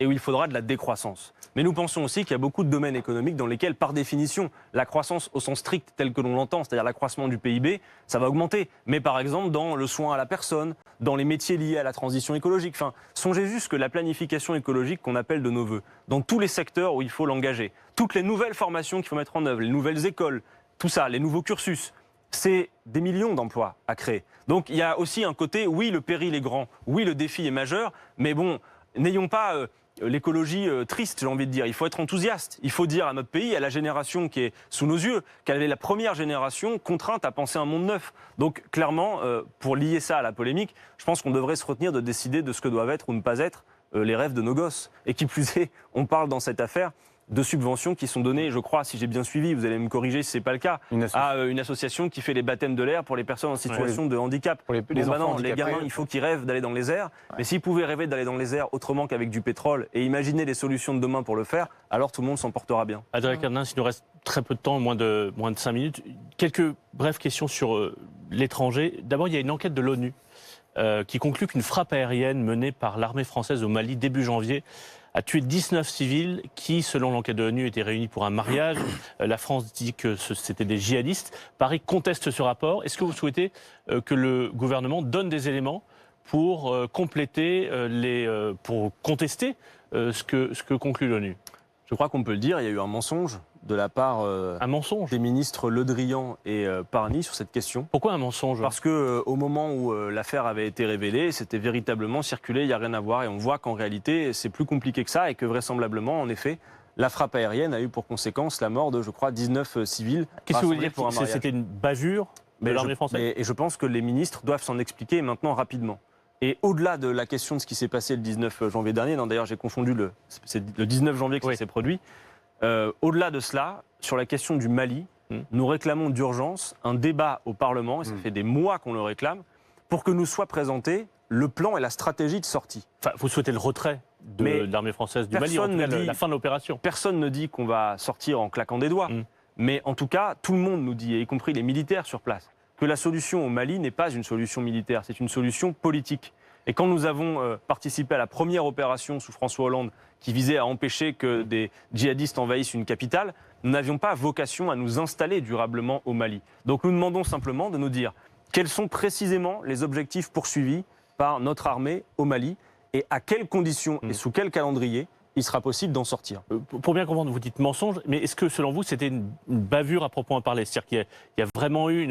et où il faudra de la décroissance. Mais nous pensons aussi qu'il y a beaucoup de domaines économiques dans lesquels, par définition, la croissance au sens strict tel que l'on l'entend, c'est-à-dire l'accroissement du PIB, ça va augmenter. Mais par exemple, dans le soin à la personne, dans les métiers liés à la transition écologique. Enfin, songez juste que la planification écologique qu'on appelle de nos voeux, dans tous les secteurs où il faut l'engager, toutes les nouvelles formations qu'il faut mettre en œuvre, les nouvelles écoles, tout ça, les nouveaux cursus, c'est des millions d'emplois à créer. Donc il y a aussi un côté, oui, le péril est grand, oui, le défi est majeur, mais bon, n'ayons pas l'écologie triste, j'ai envie de dire. Il faut être enthousiaste. Il faut dire à notre pays, à la génération qui est sous nos yeux, qu'elle est la première génération contrainte à penser un monde neuf. Donc clairement, pour lier ça à la polémique, je pense qu'on devrait se retenir de décider de ce que doivent être ou ne pas être les rêves de nos gosses. Et qui plus est, on parle dans cette affaire de subventions qui sont données, je crois, si j'ai bien suivi, vous allez me corriger si ce n'est pas le cas, à une association qui fait les baptêmes de l'air pour les personnes en situation de handicap. Pour les enfants handicapés. Les gamins, il faut qu'ils rêvent d'aller dans les airs. Ouais. Mais s'ils pouvaient rêver d'aller dans les airs autrement qu'avec du pétrole et imaginer les solutions de demain pour le faire, alors tout le monde s'en portera bien. Adrien Quatennens, il nous reste très peu de temps, moins de 5 minutes. Quelques brèves questions sur l'étranger. D'abord, il y a une enquête de l'ONU qui conclut qu'une frappe aérienne menée par l'armée française au Mali début janvier a tué 19 civils qui, selon l'enquête de l'ONU, étaient réunis pour un mariage. La France dit que c'était des djihadistes. Paris conteste ce rapport. Est-ce que vous souhaitez que le gouvernement donne des éléments pour compléter, pour contester ce que conclut l'ONU? Je crois qu'on peut le dire, il y a eu un mensonge de la part des ministres Le Drian et Parny sur cette question. Pourquoi un mensonge? Parce qu'au moment où l'affaire avait été révélée, c'était véritablement circulé, il n'y a rien à voir. Et on voit qu'en réalité, c'est plus compliqué que ça et que vraisemblablement, en effet, la frappe aérienne a eu pour conséquence la mort de, je crois, 19 civils. Qu'est-ce que vous voulez dire? C'était une bavure de l'armée française? Et je pense que les ministres doivent s'en expliquer maintenant rapidement. Et au-delà de la question de ce qui s'est passé le 19 janvier dernier, d'ailleurs j'ai confondu, c'est le 19 janvier que ça s'est produit, au-delà de cela, sur la question du Mali, nous réclamons d'urgence un débat au Parlement, et ça fait des mois qu'on le réclame, pour que nous soit présenté le plan et la stratégie de sortie. Enfin, vous souhaitez le retrait de l'armée française du Mali, en tout cas la fin de l'opération? Personne ne dit qu'on va sortir en claquant des doigts, mais en tout cas, tout le monde nous dit, y compris les militaires sur place, que la solution au Mali n'est pas une solution militaire, c'est une solution politique. Et quand nous avons participé à la première opération sous François Hollande qui visait à empêcher que des djihadistes envahissent une capitale, nous n'avions pas vocation à nous installer durablement au Mali. Donc nous demandons simplement de nous dire quels sont précisément les objectifs poursuivis par notre armée au Mali et à quelles conditions et sous quel calendrier il sera possible d'en sortir. Pour bien comprendre, vous dites mensonge, mais est-ce que selon vous c'était une bavure à proprement parler? C'est-à-dire qu'il y a vraiment eu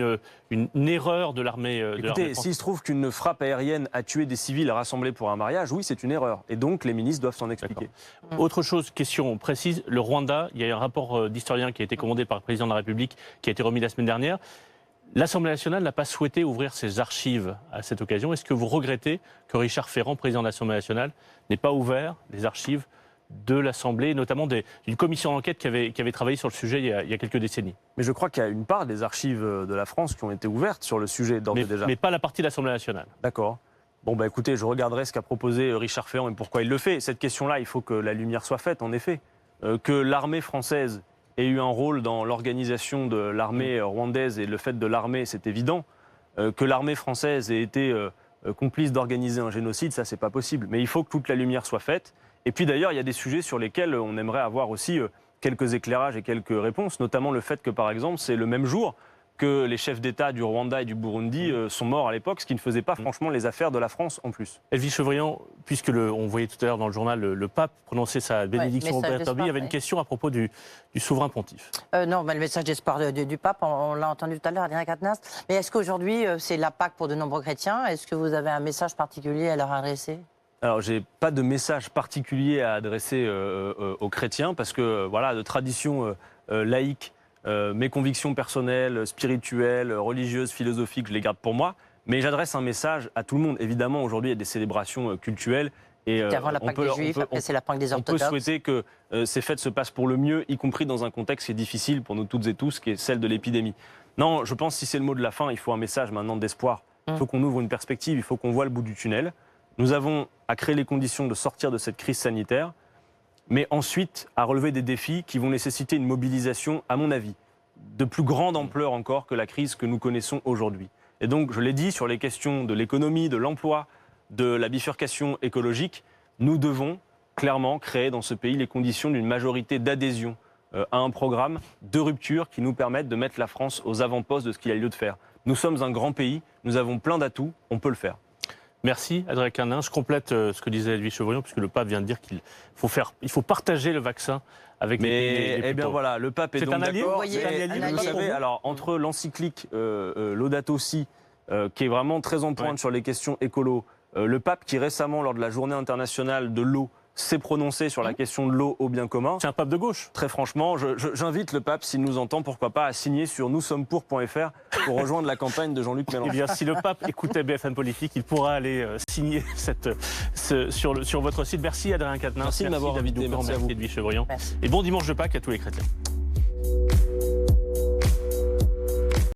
une erreur de l'armée Écoutez, s'il se trouve qu'une frappe aérienne a tué des civils rassemblés pour un mariage, oui, c'est une erreur. Et donc les ministres doivent s'en expliquer. Autre chose, question précise, le Rwanda, il y a eu un rapport d'historien qui a été commandé par le président de la République, qui a été remis la semaine dernière. L'Assemblée nationale n'a pas souhaité ouvrir ses archives à cette occasion. Est-ce que vous regrettez que Richard Ferrand, président de l'Assemblée nationale, n'ait pas ouvert les archives de l'Assemblée, notamment d'une commission d'enquête qui avait travaillé sur le sujet il y a quelques décennies? Mais je crois qu'il y a une part des archives de la France qui ont été ouvertes sur le sujet d'ores et déjà. Mais pas la partie de l'Assemblée nationale. D'accord. Bon, bah écoutez, je regarderai ce qu'a proposé Richard Ferrand et pourquoi il le fait. Cette question-là, il faut que la lumière soit faite, en effet. Que l'armée française ait eu un rôle dans l'organisation de l'armée rwandaise et le fait de l'armée, c'est évident. Que l'armée française ait été complice d'organiser un génocide, ça, c'est pas possible. Mais il faut que toute la lumière soit faite. Et puis d'ailleurs, il y a des sujets sur lesquels on aimerait avoir aussi quelques éclairages et quelques réponses, notamment le fait que, par exemple, c'est le même jour que les chefs d'État du Rwanda et du Burundi sont morts à l'époque, ce qui ne faisait pas franchement les affaires de la France en plus. Edwige Chevrillon, puisque on voyait tout à l'heure dans le journal le pape prononcer sa bénédiction au Père Toby, il y avait une question à propos du souverain pontife. Non, mais le message d'espoir du pape, on l'a entendu tout à l'heure, Adrien Quatennens. Mais est-ce qu'aujourd'hui, c'est la Pâque pour de nombreux chrétiens? Est-ce que vous avez un message particulier à leur adresser? Alors, je n'ai pas de message particulier à adresser aux chrétiens parce que, voilà, de tradition laïque, mes convictions personnelles, spirituelles, religieuses, philosophiques, je les garde pour moi. Mais j'adresse un message à tout le monde. Évidemment, aujourd'hui, il y a des célébrations cultuelles. Et avant la Pâque des Juifs, après c'est la Pâque des Orthodoxes. On peut souhaiter que ces fêtes se passent pour le mieux, y compris dans un contexte qui est difficile pour nous toutes et tous, qui est celle de l'épidémie. Non, je pense que si c'est le mot de la fin, il faut un message maintenant d'espoir. Il faut qu'on ouvre une perspective, il faut qu'on voit le bout du tunnel. Nous avons à créer les conditions de sortir de cette crise sanitaire, mais ensuite à relever des défis qui vont nécessiter une mobilisation, à mon avis, de plus grande ampleur encore que la crise que nous connaissons aujourd'hui. Et donc, je l'ai dit, sur les questions de l'économie, de l'emploi, de la bifurcation écologique, nous devons clairement créer dans ce pays les conditions d'une majorité d'adhésion à un programme de rupture qui nous permette de mettre la France aux avant-postes de ce qu'il y a lieu de faire. Nous sommes un grand pays, nous avons plein d'atouts, on peut le faire. Merci, Adrien Quatennens. Je complète ce que disait Edwige Chevrillon, puisque le pape vient de dire qu'il faut partager le vaccin avec les pays. Eh bien voilà, le pape est donc d'accord. Vous savez, alors entre l'encyclique Laudato Si, qui est vraiment très en pointe sur les questions écolo, le pape qui récemment, lors de la journée internationale de l'eau, s'est prononcé sur la question de l'eau au bien commun. C'est un pape de gauche. Très franchement, j'invite le pape, s'il nous entend, pourquoi pas, à signer sur noussommes-pour.fr pour rejoindre la campagne de Jean-Luc Mélenchon. Eh bien, si le pape écoutait BFM Politique, il pourra aller signer sur votre site. Merci Adrien Quatennens. Merci de m'avoir invité. Merci à vous. Edwige Chevrillon. Et bon dimanche de Pâques à tous les chrétiens.